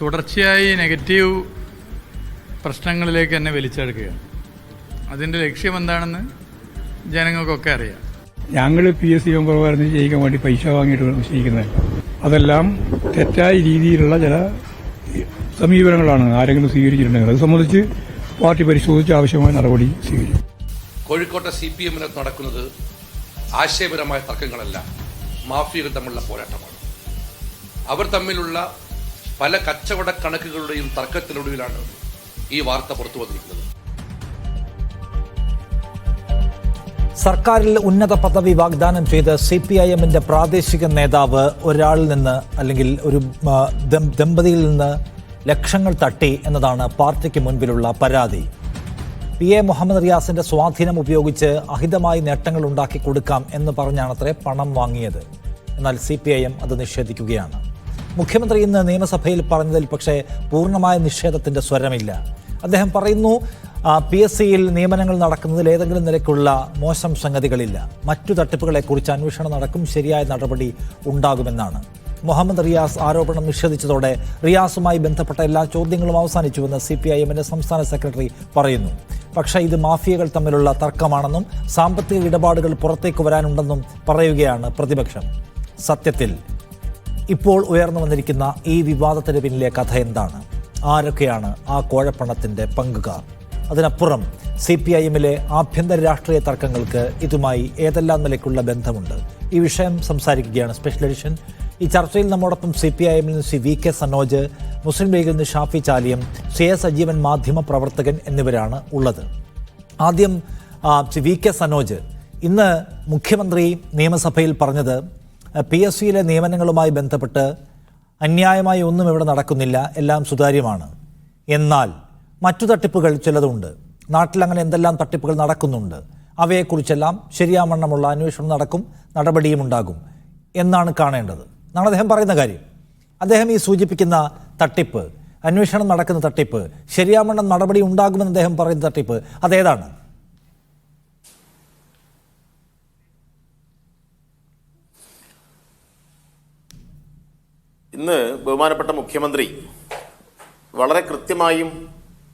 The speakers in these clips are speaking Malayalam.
തുടർച്ചയായി നെഗറ്റീവ് പ്രശ്നങ്ങളിലേക്ക് തന്നെ വലിച്ചെടുക്കുകയാണ്. അതിൻ്റെ ലക്ഷ്യം എന്താണെന്ന് ജനങ്ങൾക്കൊക്കെ അറിയാം. ഞങ്ങൾ PSC മെമ്പർമാരെ ചെയ്യിക്കാൻ വേണ്ടി പൈസ വാങ്ങിയിട്ട് നിശ്ചയിക്കുന്നത്, അതെല്ലാം തെറ്റായ രീതിയിലുള്ള ചില സമീപനങ്ങളാണ് ആരെങ്കിലും സ്വീകരിച്ചിട്ടുണ്ടെങ്കിൽ അത് സംബന്ധിച്ച് പാർട്ടി പരിശോധിച്ച് ആവശ്യമായ നടപടി സ്വീകരിക്കും. കോഴിക്കോട്ടെ CPM നടക്കുന്നത് ആശയപരമായ തർക്കങ്ങളല്ല, മാഫിയകൾ തമ്മിലുള്ള പോരാട്ടമാണ്. അവർ തമ്മിലുള്ള പല കച്ചവട കണക്കുകളുടെയും തർക്കത്തിനൊടുവിലാണ് ഈ വാർത്ത പുറത്തു വന്നിരിക്കുന്നത്. സർക്കാരിൽ ഉന്നത പദവി വാഗ്ദാനം ചെയ്ത് CPIMന്റെ പ്രാദേശിക നേതാവ് ഒരാളിൽ നിന്ന് അല്ലെങ്കിൽ ഒരു ദമ്പതിയിൽ നിന്ന് ലക്ഷങ്ങൾ തട്ടി എന്നതാണ് പാർട്ടിക്ക് മുൻപിലുള്ള പരാതി. PA മുഹമ്മദ് റിയാസിന്റെ സ്വാധീനം ഉപയോഗിച്ച് അഹിതമായി നേട്ടങ്ങൾ ഉണ്ടാക്കി കൊടുക്കാം എന്ന് പറഞ്ഞാണത്രേ പണം വാങ്ങിയത്. എന്നാൽ CPIM അത് നിഷേധിക്കുകയാണ്. മുഖ്യമന്ത്രി ഇന്ന് നിയമസഭയിൽ പറഞ്ഞതിൽ പക്ഷേ പൂർണ്ണമായ നിഷേധത്തിന്റെ സ്വരമില്ല. അദ്ദേഹം പറയുന്നു, PSCയിൽ നിയമനങ്ങൾ നടക്കുന്നതിൽ ഏതെങ്കിലും നിലയ്ക്കുള്ള മോശം സംഗതികളില്ല. മറ്റു തട്ടിപ്പുകളെക്കുറിച്ച് അന്വേഷണം നടക്കും, ശരിയായ നടപടി ഉണ്ടാകുമെന്നാണ്. മുഹമ്മദ് റിയാസ് ആരോപണം നിഷേധിച്ചതോടെ റിയാസുമായി ബന്ധപ്പെട്ട എല്ലാ ചോദ്യങ്ങളും അവസാനിച്ചുവെന്ന് CPIMന്റെ സംസ്ഥാന സെക്രട്ടറി പറയുന്നു. പക്ഷേ ഇത് മാഫിയകൾ തമ്മിലുള്ള തർക്കമാണെന്നും സാമ്പത്തിക ഇടപാടുകൾ പുറത്തേക്ക് വരാനുണ്ടെന്നും പറയുകയാണ് പ്രതിപക്ഷം. സത്യത്തിൽ ഇപ്പോൾ ഉയർന്നു വന്നിരിക്കുന്ന ഈ വിവാദത്തിന് പിന്നിലെ കഥ എന്താണ്? ആരൊക്കെയാണ് ആ കോഴപ്പണത്തിൻ്റെ പങ്കുകാർ? അതിനപ്പുറം CPIMലെ ആഭ്യന്തര രാഷ്ട്രീയ തർക്കങ്ങൾക്ക് ഇതുമായി ഏതെല്ലാം നിലയ്ക്കുള്ള ബന്ധമുണ്ട്? ഈ വിഷയം സംസാരിക്കുകയാണ് സ്പെഷ്യൽ എഡിഷൻ. ഈ ചർച്ചയിൽ നമ്മോടൊപ്പം CPIMൽ നിന്ന് ശ്രീ VK സനോജ്, മുസ്ലിം ലീഗിൽ നിന്ന് ഷാഫി ചാലിയം, CS സജീവൻ മാധ്യമ പ്രവർത്തകൻ എന്നിവരാണ് ഉള്ളത്. ആദ്യം ശ്രീ VK സനോജ്, ഇന്ന് മുഖ്യമന്ത്രി നിയമസഭയിൽ പറഞ്ഞത് PSCയിലെ നിയമനങ്ങളുമായി ബന്ധപ്പെട്ട് അന്യായമായി ഒന്നും ഇവിടെ നടക്കുന്നില്ല, എല്ലാം സുതാര്യമാണ്. എന്നാൽ മറ്റു തട്ടിപ്പുകൾ ചിലതുണ്ട്, നാട്ടിൽ അങ്ങനെ എന്തെല്ലാം തട്ടിപ്പുകൾ നടക്കുന്നുണ്ട്, അവയെക്കുറിച്ചെല്ലാം ശരിയാവണ്ണമുള്ള അന്വേഷണം നടക്കും, നടപടിയും ഉണ്ടാകും എന്നാണ് കാണേണ്ടത് എന്നാണ് അദ്ദേഹം പറയുന്ന കാര്യം. അദ്ദേഹം ഈ സൂചിപ്പിക്കുന്ന തട്ടിപ്പ്, അന്വേഷണം നടക്കുന്ന തട്ടിപ്പ്, ശരിയാവണ്ണം നടപടി ഉണ്ടാകുമെന്ന് അദ്ദേഹം പറയുന്ന തട്ടിപ്പ്, അതേതാണ്? ഇന്ന് ബഹുമാനപ്പെട്ട മുഖ്യമന്ത്രി വളരെ കൃത്യമായും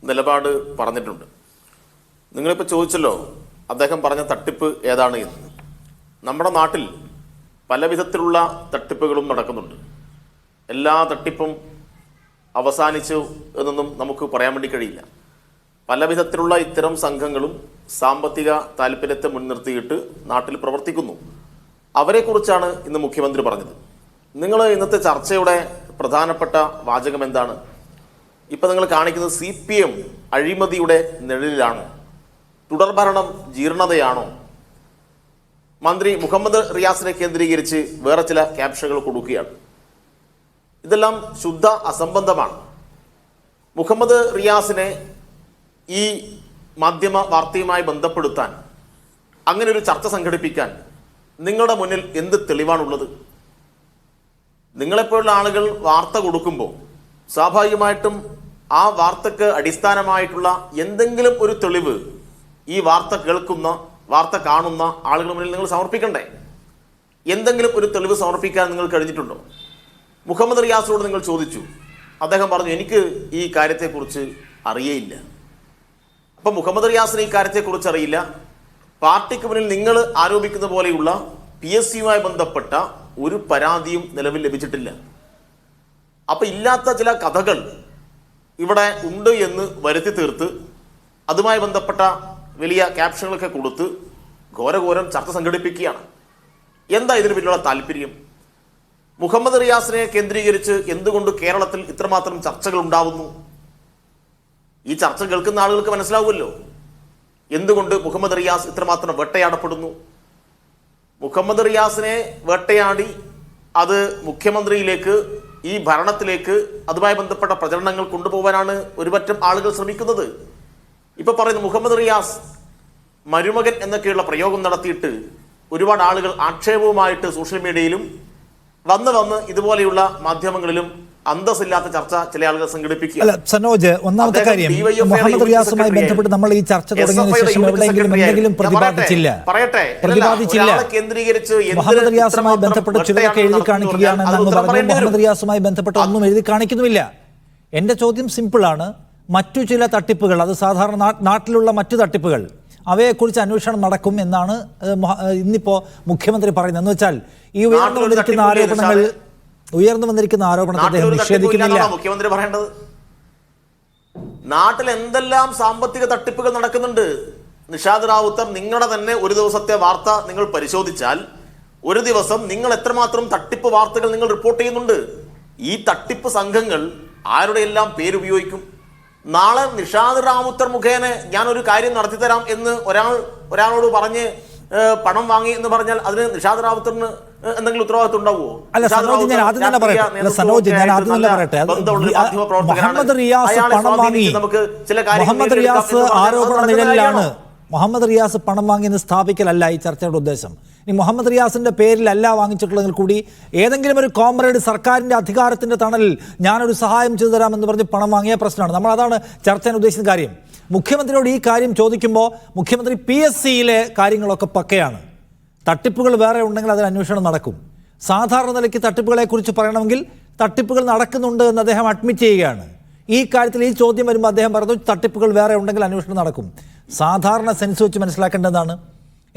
നിലപാട് പറഞ്ഞിട്ടുണ്ട്. നിങ്ങളിപ്പോൾ ചോദിച്ചല്ലോ അദ്ദേഹം പറഞ്ഞ തട്ടിപ്പ് ഏതാണ് എന്ന്. നമ്മുടെ നാട്ടിൽ പല വിധത്തിലുള്ള തട്ടിപ്പുകളും നടക്കുന്നുണ്ട്. എല്ലാ തട്ടിപ്പും അവസാനിച്ചു എന്നൊന്നും നമുക്ക് പറയാൻ വേണ്ടി കഴിയില്ല. പല വിധത്തിലുള്ള ഇത്തരം സംഘങ്ങളും സാമ്പത്തിക താല്പര്യത്തെ മുൻനിർത്തിയിട്ട് നാട്ടിൽ പ്രവർത്തിക്കുന്നു. അവരെക്കുറിച്ചാണ് ഇന്ന് മുഖ്യമന്ത്രി പറഞ്ഞത്. നിങ്ങൾ ഇന്നത്തെ ചർച്ചയുടെ പ്രധാനപ്പെട്ട വാചകം എന്താണ്? ഇപ്പം നിങ്ങൾ കാണിക്കുന്നത് CPM അഴിമതിയുടെ നിഴലിലാണോ? തുടർഭരണം ജീർണതയാണോ? മന്ത്രി മുഹമ്മദ് റിയാസിനെ കേന്ദ്രീകരിച്ച് വേറെ ചില ക്യാപ്ഷനുകൾ കൊടുക്കുകയാണ്. ഇതെല്ലാം ശുദ്ധ അസംബന്ധമാണ്. മുഹമ്മദ് റിയാസിനെ ഈ മാധ്യമ വാർത്തയുമായി ബന്ധപ്പെടുത്താൻ, അങ്ങനെ ഒരു ചർച്ച സംഘടിപ്പിക്കാൻ നിങ്ങളുടെ മുന്നിൽ എന്ത് തെളിവാണുള്ളത്? നിങ്ങളെപ്പോലുള്ള ആളുകൾ വാർത്ത കൊടുക്കുമ്പോൾ സ്വാഭാവികമായിട്ടും ആ വാർത്തക്ക് അടിസ്ഥാനമായിട്ടുള്ള എന്തെങ്കിലും ഒരു തെളിവ് ഈ വാർത്ത കേൾക്കുന്ന, വാർത്ത കാണുന്ന ആളുകളുടെ മുന്നിൽ നിങ്ങൾ സമർപ്പിക്കണ്ടേ? എന്തെങ്കിലും ഒരു തെളിവ് സമർപ്പിക്കാൻ നിങ്ങൾ കഴിഞ്ഞിട്ടുണ്ടോ? മുഹമ്മദ് റിയാസിനോട് നിങ്ങൾ ചോദിച്ചു, അദ്ദേഹം പറഞ്ഞു എനിക്ക് ഈ കാര്യത്തെക്കുറിച്ച് അറിയേയില്ല. അപ്പം മുഹമ്മദ് റിയാസിന് ഈ കാര്യത്തെക്കുറിച്ച് അറിയില്ല. പാർട്ടിക്ക് മുന്നിൽ നിങ്ങൾ ആരോപിക്കുന്ന പോലെയുള്ള PSCയുമായി ബന്ധപ്പെട്ട ഒരു പരാതിയും നിലവിൽ ലഭിച്ചിട്ടില്ല. അപ്പം ഇല്ലാത്ത ചില കഥകൾ ഇവിടെ ഉണ്ട് എന്ന് വരുത്തി തീർത്ത് അതുമായി ബന്ധപ്പെട്ട വലിയ ക്യാപ്ഷനുകളൊക്കെ കൊടുത്ത് ഘോരഘോരം ചർച്ച സംഘടിപ്പിക്കുകയാണ്. എന്താ ഇതിന് പിന്നിലുള്ള താല്പര്യം? മുഹമ്മദ് റിയാസിനെ കേന്ദ്രീകരിച്ച് എന്തുകൊണ്ട് കേരളത്തിൽ ഇത്രമാത്രം ചർച്ചകൾ ഉണ്ടാവുന്നു? ഈ ചർച്ച കേൾക്കുന്ന ആളുകൾക്ക് മനസ്സിലാവുമല്ലോ എന്തുകൊണ്ട് മുഹമ്മദ് റിയാസ് ഇത്രമാത്രം വേട്ടയാടപ്പെടുന്നു. മുഹമ്മദ് റിയാസിനെ വേട്ടയാടി അത് മുഖ്യമന്ത്രിയിലേക്ക്, ഈ ഭരണത്തിലേക്ക്, അതുമായി ബന്ധപ്പെട്ട പ്രചരണങ്ങൾ കൊണ്ടുപോകാനാണ് ഒരുപറ്റം ആളുകൾ ശ്രമിക്കുന്നത്. ഇപ്പൊ പറയുന്ന മുഹമ്മദ് റിയാസ് മരുമകൻ എന്നൊക്കെയുള്ള പ്രയോഗം നടത്തിയിട്ട് ഒരുപാട് ആളുകൾ ആക്ഷേപവുമായിട്ട് സോഷ്യൽ മീഡിയയിലും വന്ന് ഇതുപോലെയുള്ള മാധ്യമങ്ങളിലും അന്തസ്സില്ലാത്ത ചർച്ച ചില ആളുകൾ സംഘടിപ്പിക്കുക. അല്ല സനോജ്, ഒന്നാമത്തെ കാര്യം, മുഹമ്മദ് റിയാസുമായി ബന്ധപ്പെട്ട് നമ്മൾ ഈ ചർച്ച തുടങ്ങിയതിനു ശേഷം എന്തെങ്കിലും പ്രതിപാദിച്ചില്ല. മുഹമ്മദ് റിയാസുമായി ബന്ധപ്പെട്ട് ചിലരൊക്കെ എഴുതി കാണിക്കുകയാണ് എന്നങ്ങ് പറഞ്ഞു. മുഹമ്മദ് റിയാസുമായി ബന്ധപ്പെട്ട് ഒന്നും എഴുതി കാണിക്കുന്നുമില്ല. എൻ്റെ ചോദ്യം സിമ്പിളാണ്. മറ്റു ചില തട്ടിപ്പുകൾ, അത് സാധാരണ നാട്ടിലുള്ള മറ്റു തട്ടിപ്പുകൾ, അവയെക്കുറിച്ച് അന്വേഷണം നടക്കും എന്നാണ് ഇന്നിപ്പോൾ മുഖ്യമന്ത്രി പറയുന്നത്. എന്ന് വെച്ചാൽ ഈ ഉയർന്നു വന്നിരിക്കുന്ന ആരോപണത്തെ അദ്ദേഹം നിഷേധിക്കുന്നില്ല. മുഖ്യമന്ത്രി പറയേണ്ടത് നാട്ടിൽ എന്തെല്ലാം സാമ്പത്തിക തട്ടിപ്പുകൾ നടക്കുന്നുണ്ട്. നിഷാദ് റാവുത്തർ, നിങ്ങളുടെ തന്നെ ഒരു ദിവസത്തെ വാർത്ത നിങ്ങൾ പരിശോധിച്ചാൽ ഒരു ദിവസം നിങ്ങൾ എത്രമാത്രം തട്ടിപ്പ് വാർത്തകൾ നിങ്ങൾ റിപ്പോർട്ട് ചെയ്യുന്നുണ്ട്. ഈ തട്ടിപ്പ് സംഘങ്ങൾ ആരുടെ എല്ലാം പേരുപയോഗിക്കും? നാളെ നിഷാദ് റാവുത്തർ മുഖേന ഞാനൊരു കാര്യം നടത്തിത്തരാം എന്ന് ഒരാളോട് പറഞ്ഞ് പണം വാങ്ങി എന്ന് പറഞ്ഞാൽ അതിന് നിഷാദ് റാവുത്തറിന് എന്തെങ്കിലും ഉത്തരവാദിത്വം ഉണ്ടാവുമോ? അല്ല സനോജ്, ഞാൻ ആദ്യം തന്നെ പറയട്ടെ. മുഹമ്മദ് റിയാസ് പണം വാങ്ങി, മുഹമ്മദ് റിയാസ് ആരോപണ നിഴലിലാണ്. മുഹമ്മദ് റിയാസ് പണം വാങ്ങിയെന്ന് സ്ഥാപിക്കലല്ല ഈ ചർച്ചയുടെ ഉദ്ദേശം. ഇനി മുഹമ്മദ് റിയാസിന്റെ പേരിലല്ല വാങ്ങിച്ചിട്ടുള്ളതെങ്കിൽ കൂടി ഏതെങ്കിലും ഒരു കോമ്രേഡ് സർക്കാരിന്റെ അധികാരത്തിന്റെ തണലിൽ ഞാനൊരു സഹായം ചെയ്തു തരാമെന്ന് പറഞ്ഞ് പണം വാങ്ങിയ പ്രശ്നമാണ്. നമ്മൾ അതാണ് ചർച്ച ചെയ്യാൻ ഉദ്ദേശിക്കുന്ന കാര്യം. മുഖ്യമന്ത്രിയോട് ഈ കാര്യം ചോദിക്കുമ്പോൾ മുഖ്യമന്ത്രി PSCയിലെ കാര്യങ്ങളൊക്കെ പക്കയാണ്. തട്ടിപ്പുകൾ വേറെ ഉണ്ടെങ്കിൽ അതിന് അന്വേഷണം നടക്കും. സാധാരണ നിലയ്ക്ക് തട്ടിപ്പുകളെ കുറിച്ച് പറയണമെങ്കിൽ തട്ടിപ്പുകൾ നടക്കുന്നുണ്ട് എന്ന് അദ്ദേഹം അഡ്മിറ്റ് ചെയ്യുകയാണ്. ഈ കാര്യത്തിൽ ഈ ചോദ്യം വരുമ്പോൾ അദ്ദേഹം പറഞ്ഞു തട്ടിപ്പുകൾ വേറെ ഉണ്ടെങ്കിൽ അന്വേഷണം നടക്കും. സാധാരണ സെൻസ് വെച്ച് മനസ്സിലാക്കേണ്ടതാണ്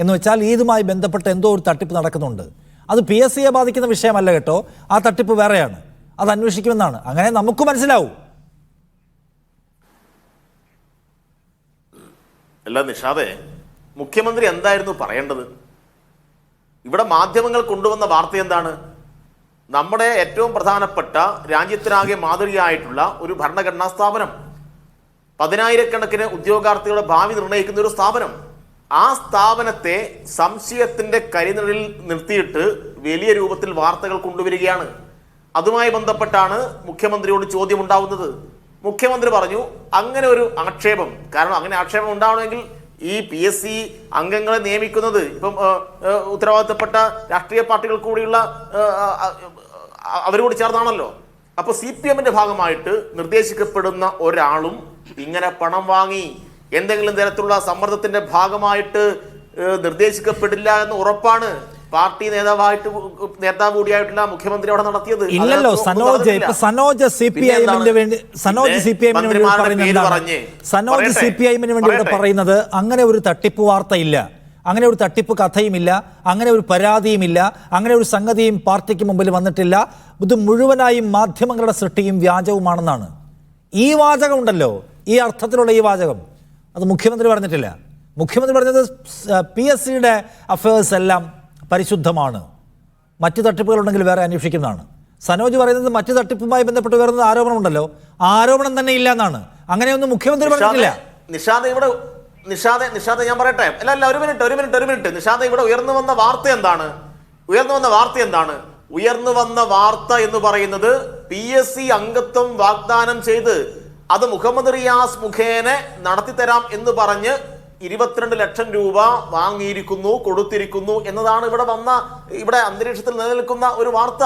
എന്ന് വെച്ചാൽ ഇതുമായി ബന്ധപ്പെട്ട് എന്തോ ഒരു തട്ടിപ്പ് നടക്കുന്നുണ്ട്. അത് PSCയെ ബാധിക്കുന്ന വിഷയമല്ല കേട്ടോ, ആ തട്ടിപ്പ് വേറെയാണ്, അത് അന്വേഷിക്കുമെന്നാണ്. അങ്ങനെ നമുക്ക് മനസ്സിലാവും. അല്ല നിഷാദേ, മുഖ്യമന്ത്രി എന്തായിരുന്നു പറയേണ്ടത്? ഇവിടെ മാധ്യമങ്ങൾ കൊണ്ടുവന്ന വാർത്ത എന്താണ്? നമ്മുടെ ഏറ്റവും പ്രധാനപ്പെട്ട രാജ്യത്തിനാകെ മാതൃകയായിട്ടുള്ള ഒരു ഭരണഘടനാ സ്ഥാപനം, 10,000-കണക്കിന് ഉദ്യോഗാർത്ഥികളുടെ ഭാവി നിർണ്ണയിക്കുന്ന ഒരു സ്ഥാപനം, ആ സ്ഥാപനത്തെ സംശയത്തിന്റെ കരിനിഴലിൽ നിർത്തിയിട്ട് വലിയ രൂപത്തിൽ വാർത്തകൾ കൊണ്ടുവരികയാണ്. അതുമായി ബന്ധപ്പെട്ടാണ് മുഖ്യമന്ത്രിയോട് ചോദ്യം ഉണ്ടാവുന്നത്. മുഖ്യമന്ത്രി പറഞ്ഞു അങ്ങനെ ഒരു ആക്ഷേപം, കാരണം അങ്ങനെ ആക്ഷേപം ഉണ്ടാവണമെങ്കിൽ ഈ PSC അംഗങ്ങളെ നിയമിക്കുന്നത് ഇപ്പം ഉത്തരവാദിത്തപ്പെട്ട രാഷ്ട്രീയ പാർട്ടികൾ കൂടിയുള്ള അവരോട് ചേർന്നാണല്ലോ. അപ്പൊ CPMന്റെ ഭാഗമായിട്ട് നിർദ്ദേശിക്കപ്പെടുന്ന ഒരാളും ഇങ്ങനെ പണം വാങ്ങി എന്തെങ്കിലും തരത്തിലുള്ള സമ്മർദ്ദത്തിന്റെ ഭാഗമായിട്ട് നിർദ്ദേശിക്കപ്പെടില്ല എന്ന് ഉറപ്പാണ് പാർട്ടി നേതാവ് കൂടിയായിട്ടുള്ള മുഖ്യമന്ത്രി അവിടെ നടത്തിയത്. ഇല്ലല്ലോ സനോജ് CPIMന് വേണ്ടി പറയുന്നത് അങ്ങനെ ഒരു തട്ടിപ്പ് വാർത്തയില്ല, അങ്ങനെ ഒരു തട്ടിപ്പ് കഥയുമില്ല, അങ്ങനെ ഒരു പരാതിയുമില്ല, അങ്ങനെ ഒരു സംഗതിയും പാർട്ടിക്ക് മുമ്പിൽ വന്നിട്ടില്ല. ഇത് മുഴുവനായും മാധ്യമങ്ങളുടെ സൃഷ്ടിയും വ്യാജവുമാണെന്നാണ്. ഈ വാചകം ഉണ്ടല്ലോ, ഈ അർത്ഥത്തിലുള്ള ഈ വാചകം അത് മുഖ്യമന്ത്രി പറഞ്ഞിട്ടില്ല. മുഖ്യമന്ത്രി പറഞ്ഞത് PSCയുടെ അഫയേഴ്സ് എല്ലാം പരിശുദ്ധമാണ്, മറ്റു തട്ടിപ്പുകളുണ്ടെങ്കിൽ വേറെ അന്വേഷിക്കുന്നതാണ്. സനോജ് പറയുന്നത് മറ്റു തട്ടിപ്പുമായി ബന്ധപ്പെട്ട് വരുന്ന ആരോപണമുണ്ടല്ലോ, ആരോപണം തന്നെ ഇല്ല എന്നാണ്. അങ്ങനെയൊന്നും മുഖ്യമന്ത്രി പറഞ്ഞിട്ടില്ല. നിഷാദ് ഞാൻ പറയട്ടെ. അല്ല ഒരു മിനിറ്റ്. നിഷാദ്, ഇവിടെ ഉയർന്നു വന്ന വാർത്ത എന്താണ്? ഉയർന്നു വന്ന വാർത്ത എന്ന് പറയുന്നത് PSC അംഗത്വം വാഗ്ദാനം ചെയ്ത് അത് മുഹമ്മദ് റിയാസ് മുഖേന നടത്തിത്തരാം എന്ന് പറഞ്ഞ് 22 ലക്ഷം രൂപ കൊടുത്തിരിക്കുന്നു എന്നതാണ് ഇവിടെ അന്തരീക്ഷത്തിൽ നിലനിൽക്കുന്ന ഒരു വാർത്ത.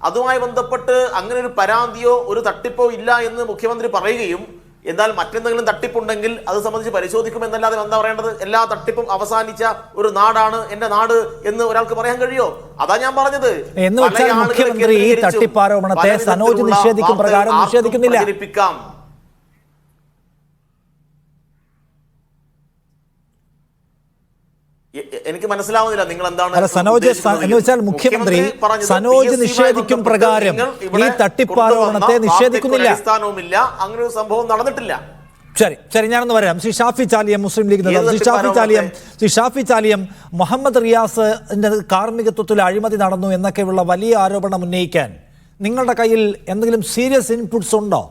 അതുമായി ബന്ധപ്പെട്ട് അങ്ങനെ ഒരു പരാതിയോ ഒരു തട്ടിപ്പോ ഇല്ല എന്ന് മുഖ്യമന്ത്രി പറയുകയും എന്നാൽ മറ്റെന്തെങ്കിലും തട്ടിപ്പുണ്ടെങ്കിൽ അത് സംബന്ധിച്ച് പരിശോധിക്കുമെന്നല്ലാതെ എന്താ പറയേണ്ടത്? എല്ലാ തട്ടിപ്പും അവസാനിച്ച ഒരു നാടാണ് എന്റെ നാട് എന്ന് ഒരാൾക്ക് പറയാൻ കഴിയോ? അതാ ഞാൻ പറഞ്ഞത്. എന്ന് വെച്ചാൽ മുഖ്യമന്ത്രി ഈ തട്ടിപ്പാരോപണത്തെ സനോജ് നിഷേധിക്കും പ്രകാരം നിഷേധിക്കുന്നില്ല. എനിക്ക് മനസ്സിലാവുന്നില്ല നിങ്ങൾ എന്താണ് സനോജ് എന്ന് വെച്ചാൽ മുഖ്യമന്ത്രി സനോജ് നിഷേധിക്കും പ്രകാരം ഈ തട്ടിപ്പാരോപണത്തെ നിഷേധിക്കുന്നില്ല. അടിസ്ഥാനവുമില്ല, അങ്ങനെ ഒരു സംഭവം നടന്നിട്ടില്ല. ശരി ഞാനൊന്ന് പറയാം. ശ്രീ ഷാഫി ചാലിയം, മുസ്ലിം ലീഗ് നേതാവ് ശ്രീ ഷാഫി ചാലിയം, മുഹമ്മദ് റിയാസിന്റെ കാർമ്മികത്വത്തിൽ അഴിമതി നടന്നു എന്നൊക്കെയുള്ള വലിയ ആരോപണം ഉന്നയിക്കാൻ നിങ്ങളുടെ കയ്യിൽ എന്തെങ്കിലും സീരിയസ് ഇൻപുട്സ് ഉണ്ടോ?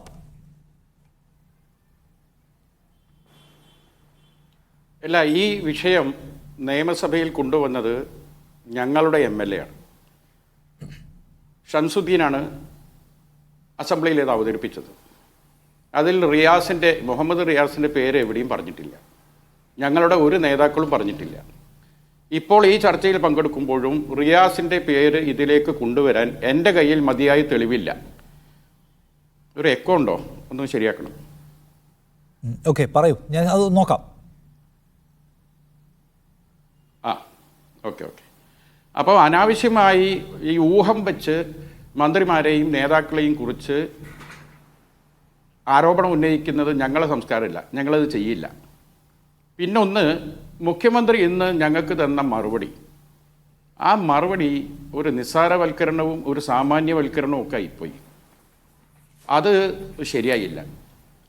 അല്ല, ഈ വിഷയം നിയമസഭയിൽ കൊണ്ടുവന്നത് ഞങ്ങളുടെ MLA ആണ്, ഷംസുദ്ദീനാണ് അസംബ്ലിയിൽ ഇത് അവതരിപ്പിച്ചത്. അതിൽ മുഹമ്മദ് റിയാസിൻ്റെ പേര് എവിടെയും പറഞ്ഞിട്ടില്ല, ഞങ്ങളുടെ ഒരു നേതാക്കളും പറഞ്ഞിട്ടില്ല. ഇപ്പോൾ ഈ ചർച്ചയിൽ പങ്കെടുക്കുമ്പോഴും റിയാസിൻ്റെ പേര് ഇതിലേക്ക് കൊണ്ടുവരാൻ എൻ്റെ കയ്യിൽ മതിയായ തെളിവില്ല. ഒരു എക്കോ ഉണ്ടോ? ഒന്ന് ശരിയാക്കണം. ഓക്കെ, പറയൂ, ഞാൻ അത് നോക്കാം. ഓക്കെ. അപ്പോൾ അനാവശ്യമായി ഈ ഊഹം വെച്ച് മന്ത്രിമാരെയും നേതാക്കളെയും കുറിച്ച് ആരോപണം ഉന്നയിക്കുന്നത് ഞങ്ങളെ സംസ്കാരമില്ല, ഞങ്ങളത് ചെയ്യില്ല. പിന്നൊന്ന്, മുഖ്യമന്ത്രി ഇന്ന് ഞങ്ങൾക്ക് തന്ന മറുപടി, ആ മറുപടി ഒരു നിസ്സാരവൽക്കരണവും ഒരു സാമാന്യവൽക്കരണവും ഒക്കെ ആയിപ്പോയി. അത് ശരിയായില്ല.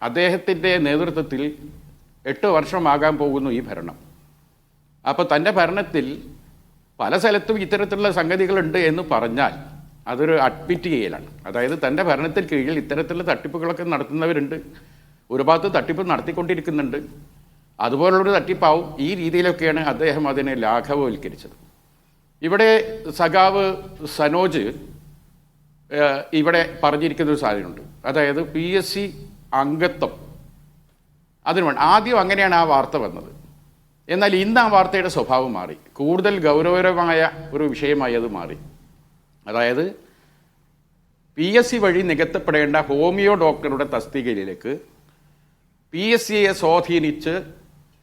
അദ്ദേഹത്തിൻ്റെ നേതൃത്വത്തിൽ 8 വർഷമാകാൻ പോകുന്നു ഈ ഭരണം. അപ്പോൾ തൻ്റെ ഭരണത്തിൽ പല സ്ഥലത്തും ഇത്തരത്തിലുള്ള സംഗതികളുണ്ട് എന്ന് പറഞ്ഞാൽ അതൊരു അഡ്മിറ്റ് ചെയ്യലാണ്. അതായത് തൻ്റെ ഭരണത്തിൽ കീഴിൽ ഇത്തരത്തിലുള്ള തട്ടിപ്പുകളൊക്കെ നടത്തുന്നവരുണ്ട്, ഒരു ഭാഗത്ത് തട്ടിപ്പ് നടത്തിക്കൊണ്ടിരിക്കുന്നുണ്ട്, അതുപോലുള്ളൊരു തട്ടിപ്പാവും. ഈ രീതിയിലൊക്കെയാണ് അദ്ദേഹം അതിനെ ലാഘവവൽക്കരിച്ചത്. ഇവിടെ സഖാവ് സനോജ് ഇവിടെ പറഞ്ഞിരിക്കുന്ന ഒരു സാധനമുണ്ട്, അതായത് PSC അംഗത്വം അതിന് വേണം. ആദ്യം അങ്ങനെയാണ് ആ വാർത്ത വന്നത്. എന്നാൽ ഇന്ന് ആ വാർത്തയുടെ സ്വഭാവം മാറി, കൂടുതൽ ഗൗരവകരമായ ഒരു വിഷയമായി അത് മാറി. അതായത് PSC വഴി നികത്തപ്പെടേണ്ട ഹോമിയോ ഡോക്ടറുടെ തസ്തികയിലേക്ക് PSCയെ സ്വാധീനിച്ച്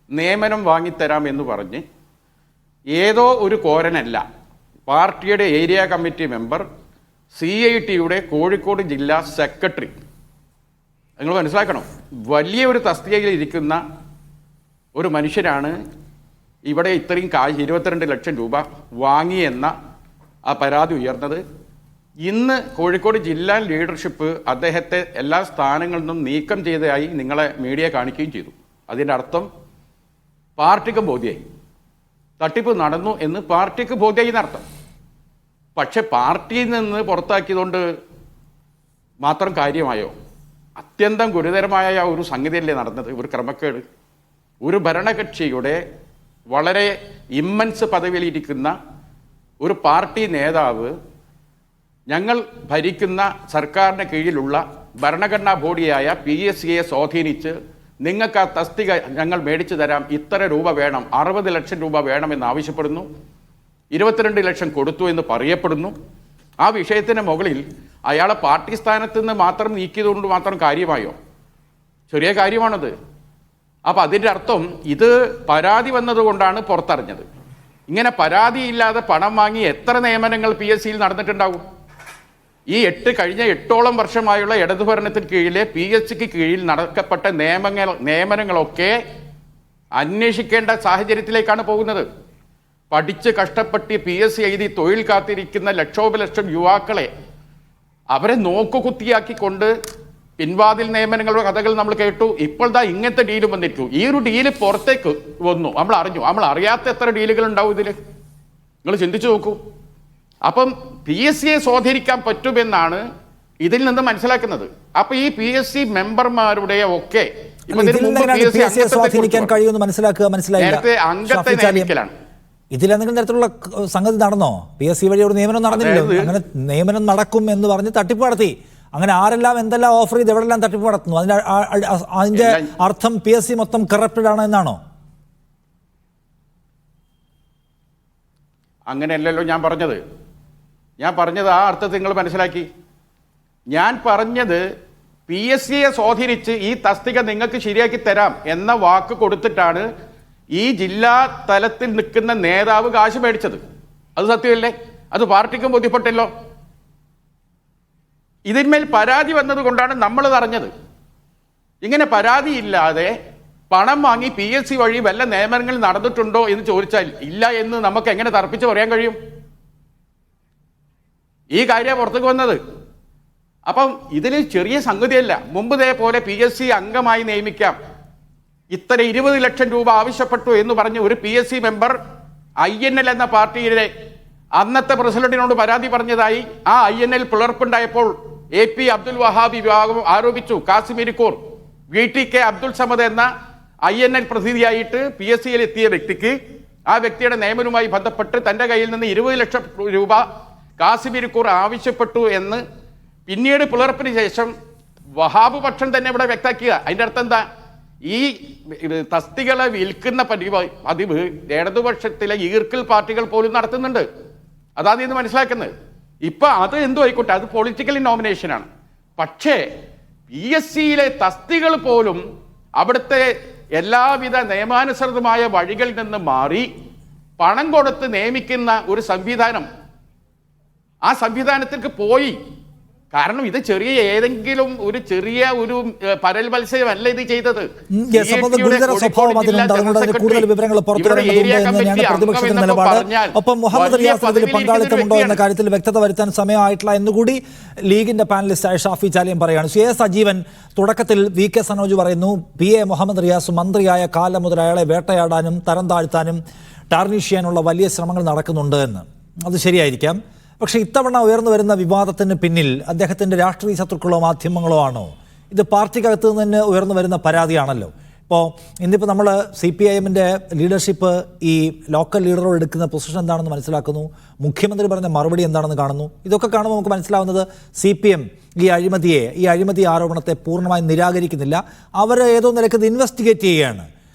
നിയമനം വാങ്ങിത്തരാമെന്ന് പറഞ്ഞ് ഏതോ ഒരു കോരനല്ല, പാർട്ടിയുടെ ഏരിയ കമ്മിറ്റി മെമ്പർ, CITയുടെ കോഴിക്കോട് ജില്ലാ സെക്രട്ടറി, നിങ്ങൾ മനസ്സിലാക്കണം, വലിയ ഒരു തസ്തികയിൽ ഇരിക്കുന്ന ഒരു മനുഷ്യനാണ് ഇവിടെ ഇത്രയും 22 ലക്ഷം രൂപ വാങ്ങിയെന്ന ആ പരാതി ഉയർന്നത്. ഇന്ന് കോഴിക്കോട് ജില്ലാ ലീഡർഷിപ്പ് അദ്ദേഹത്തെ എല്ലാ സ്ഥാനങ്ങളിൽ നിന്നും നീക്കം ചെയ്തതായി നിങ്ങളെ മീഡിയ കാണിക്കുകയും ചെയ്തു. അതിൻ്റെ അർത്ഥം പാർട്ടിക്ക് ബോധ്യമായി, തട്ടിപ്പ് നടന്നു എന്ന് പാർട്ടിക്ക് ബോധ്യമായി എന്നർത്ഥം. പക്ഷെ പാർട്ടിയിൽ നിന്ന് പുറത്താക്കിയതുകൊണ്ട് മാത്രം കാര്യമായോ? അത്യന്തം ഗുരുതരമായ ഒരു സംഗതിയല്ലേ നടന്നത്, ഒരു ക്രമക്കേട്. ഒരു ഭരണകക്ഷിയുടെ വളരെ ഇമ്മൻസ് പദവിയിലിരിക്കുന്ന ഒരു പാർട്ടി നേതാവ് ഞങ്ങൾ ഭരിക്കുന്ന സർക്കാരിന് കീഴിലുള്ള ഭരണഘടനാ ബോഡിയായ PSCയെ സ്വാധീനിച്ച് നിങ്ങൾക്ക് ആ തസ്തിക ഞങ്ങൾ മേടിച്ചു തരാം, ഇത്ര രൂപ വേണം, 60 ലക്ഷം രൂപ വേണമെന്ന് ആവശ്യപ്പെടുന്നു, 22 ലക്ഷം കൊടുത്തു എന്ന് പറയപ്പെടുന്നു. ആ വിഷയത്തിന് മുകളിൽ അയാളെ പാർട്ടി സ്ഥാനത്ത് നിന്ന് മാത്രം നീക്കിയതുകൊണ്ട് മാത്രം കാര്യമായോ? ചെറിയ കാര്യമാണത്. അപ്പം അതിൻ്റെ അർത്ഥം ഇത് പരാതി വന്നതുകൊണ്ടാണ് പുറത്തറിഞ്ഞത്. ഇങ്ങനെ പരാതിയില്ലാതെ പണം വാങ്ങി എത്ര നിയമനങ്ങൾ PSCയിൽ നടന്നിട്ടുണ്ടാകും? ഈ കഴിഞ്ഞ 8ഓളം വർഷമായുള്ള ഇടതുഭരണത്തിന് കീഴിലെ PSCക്ക് കീഴിൽ നടക്കപ്പെട്ട നിയമനങ്ങളൊക്കെ അന്വേഷിക്കേണ്ട സാഹചര്യത്തിലേക്കാണ് പോകുന്നത്. പഠിച്ച് കഷ്ടപ്പെട്ട് PSC എഴുതി തൊഴിൽ കാത്തിരിക്കുന്ന ലക്ഷോപലക്ഷം യുവാക്കളെ അവരെ നോക്കുകുത്തിയാക്കിക്കൊണ്ട് പിൻവാതിൽ നിയമനങ്ങളുടെ കഥകൾ നമ്മൾ കേട്ടു. ഇപ്പോൾ ദാ ഇങ്ങനത്തെ ഡീല് വന്നിട്ടു. ഈ ഒരു ഡീല് പുറത്തേക്ക് വന്നു, നമ്മൾ അറിഞ്ഞു. നമ്മൾ അറിയാത്ത എത്ര ഡീലുകൾ ഉണ്ടാവും ഇതിൽ, നിങ്ങൾ ചിന്തിച്ചു നോക്കൂ. അപ്പം PSCയെ സ്വാധീനിക്കാൻ പറ്റുമെന്നാണ് ഇതിൽ നിന്ന് മനസ്സിലാക്കുന്നത്. അപ്പൊ ഈ PSC മെമ്പർമാരുടെ ഒക്കെ സ്വാധീനിക്കാൻ കഴിയുമെന്ന് നേരത്തെ അംഗത്തെ നിയമിക്കലാണ്. ഇതിലെന്തെങ്കിലും തരത്തിലുള്ള സംഗതി നടന്നോ? PSC വഴി ഒരു നിയമനം നടന്നില്ലല്ലോ. അങ്ങനെ നിയമനം നടക്കും എന്ന് പറഞ്ഞ് തട്ടിപ്പ് നടത്തി. അങ്ങനെ ആരെല്ലാം എന്തെല്ലാം ഓഫർ ചെയ്ത് എവിടെല്ലാം തട്ടിപ്പ് നടത്തുന്നു, അതിന്റെ അർത്ഥം PSC മൊത്തം കറപ്റ്റഡ് ആണ് എന്നാണോ? അങ്ങനെയല്ലല്ലോ ഞാൻ പറഞ്ഞത്. ആ അർത്ഥത്തിൽ നിങ്ങൾ മനസ്സിലാക്കി. ഞാൻ പറഞ്ഞത് PSCയെ സ്വാധീനിച്ച് ഈ തസ്തിക നിങ്ങൾക്ക് ശരിയാക്കി തരാം എന്ന വാക്ക് കൊടുത്തിട്ടാണ് ഈ ജില്ലാ തലത്തിൽ നിൽക്കുന്ന നേതാവ് കാശ് മേടിച്ചത്. അത് സത്യമല്ലേ? അത് പാർട്ടിക്കും ബോധ്യപ്പെട്ടല്ലോ. ഇതിന്മേൽ പരാതി വന്നത് കൊണ്ടാണ് നമ്മളത് അറിഞ്ഞത്. ഇങ്ങനെ പരാതിയില്ലാതെ പണം വാങ്ങി PSC വഴി വല്ല നിയമനങ്ങൾ നടന്നിട്ടുണ്ടോ എന്ന് ചോദിച്ചാൽ ഇല്ല എന്ന് നമുക്ക് എങ്ങനെ തർപ്പിച്ച് പറയാൻ കഴിയും? ഈ കാര്യം പുറത്തേക്ക് വന്നത്. അപ്പം ഇതിൽ ചെറിയ സംഗതിയല്ല. മുമ്പ് പോലെ PSC അംഗമായി നിയമിക്കാം, ഇത്ര 20 ലക്ഷം രൂപ ആവശ്യപ്പെട്ടു എന്ന് പറഞ്ഞ് ഒരു PSC മെമ്പർ INL എന്ന പാർട്ടിയിലെ അന്നത്തെ പ്രസിഡന്റിനോട് പരാതി പറഞ്ഞതായി ആ INL പിളർപ്പുണ്ടായപ്പോൾ AP അബ്ദുൽ വഹാബ് വിഭാഗം ആരോപിച്ചു. കാസിമിരിക്കൂർ VTK അബ്ദുൽ സമദ് എന്ന INL പ്രതിനിധിയായിട്ട് PSCയിൽ എത്തിയ വ്യക്തിക്ക് ആ വ്യക്തിയുടെ നിയമനവുമായി ബന്ധപ്പെട്ട് തൻ്റെ കയ്യിൽ നിന്ന് 20 ലക്ഷം രൂപ കാസിമിരിക്കൂർ ആവശ്യപ്പെട്ടു എന്ന് പിന്നീട് പിളർപ്പിന് ശേഷം വഹാബ് പക്ഷം തന്നെ ഇവിടെ വ്യക്തമാക്കുക. അതിൻ്റെ അർത്ഥം എന്താ? ഈ തസ്തികളെ വിൽക്കുന്ന പതിവ് ഇടതുപക്ഷത്തിലെ ഈർക്കിൽ പാർട്ടികൾ പോലും നടത്തുന്നുണ്ട്. അതാണ് ഇന്ന് മനസ്സിലാക്കുന്നത്. ഇപ്പൊ അത് എന്തോ ആയിക്കോട്ടെ, അത് പൊളിറ്റിക്കൽ നോമിനേഷനാണ്. പക്ഷേ PSCയിലെ തസ്തികൾ പോലും അവിടുത്തെ എല്ലാവിധ നിയമാനുസൃതമായ വഴികളിൽ നിന്ന് മാറി പണം കൊടുത്ത് നിയമിക്കുന്ന ഒരു സംവിധാനം, ആ സംവിധാനത്തിലേക്ക് പോയി കാരണം ഇത് ചെറിയ ഏതെങ്കിലും ഒരു ചെറിയ ഒരു പരൽ മത്സരമല്ല ഇത് ചെയ്തത്. yes, അപ്പോൾ ഗുരുതര സ്വഭാവം അതിനുണ്ട്. അതുകൊണ്ട് അതിന് കൂടുതൽ വിവരങ്ങൾ പുറത്തു വരേണ്ടതുണ്ട് എന്ന് തന്നെയാണ് പ്രതിപക്ഷത്തിന്റെ നിലപാട്. ഒപ്പം മുഹമ്മദ് റിയാസ് ഇതിൽ പങ്കാളിത്തമുണ്ടോ എന്ന കാര്യത്തിൽ വ്യക്തത വരുത്താൻ സമയമായിട്ടില്ല എന്നുകൂടി ലീഗിന്റെ പാനലിസ്റ്റായ ഷാഫി ചാലിയം പറയുകയാണ്. എ സജീവൻ തുടക്കത്തിൽ VK സനോജ് പറയുന്നു PA മുഹമ്മദ് റിയാസ് മന്ത്രിയായ കാലം മുതൽ അയാളെ വേട്ടയാടാനും തരം താഴ്ത്താനും ടാർണിഷ് ചെയ്യാനുള്ള വലിയ ശ്രമങ്ങൾ നടക്കുന്നുണ്ട് എന്ന്. അത് ശരിയായിരിക്കാം. പക്ഷേ ഇത്തവണ ഉയർന്നു വരുന്ന വിവാദത്തിന് പിന്നിൽ അദ്ദേഹത്തിൻ്റെ രാഷ്ട്രീയ ശത്രുക്കളോ മാധ്യമങ്ങളോ ആണോ? ഇത് പാർട്ടിക്കകത്ത് നിന്ന് ഉയർന്നു വരുന്ന പരാതിയാണല്ലോ. ഇപ്പോൾ ഇന്നിപ്പോൾ നമ്മൾ CPIMൻ്റെ ലീഡർഷിപ്പ് ഈ ലോക്കൽ ലീഡറോട് എടുക്കുന്ന പൊസിഷൻ എന്താണെന്ന് മനസ്സിലാക്കുന്നു. മുഖ്യമന്ത്രി പറഞ്ഞ മറുപടി എന്താണെന്ന് കാണുന്നു. ഇതൊക്കെ കാണുമ്പോൾ നമുക്ക് മനസ്സിലാവുന്നത് CPM ഈ അഴിമതി ആരോപണത്തെ പൂർണ്ണമായി നിരാകരിക്കുന്നില്ല. അവർ ഏതോ നിലയ്ക്ക് ഇത് ഇൻവെസ്റ്റിഗേറ്റ് ചെയ്യുകയാണ്.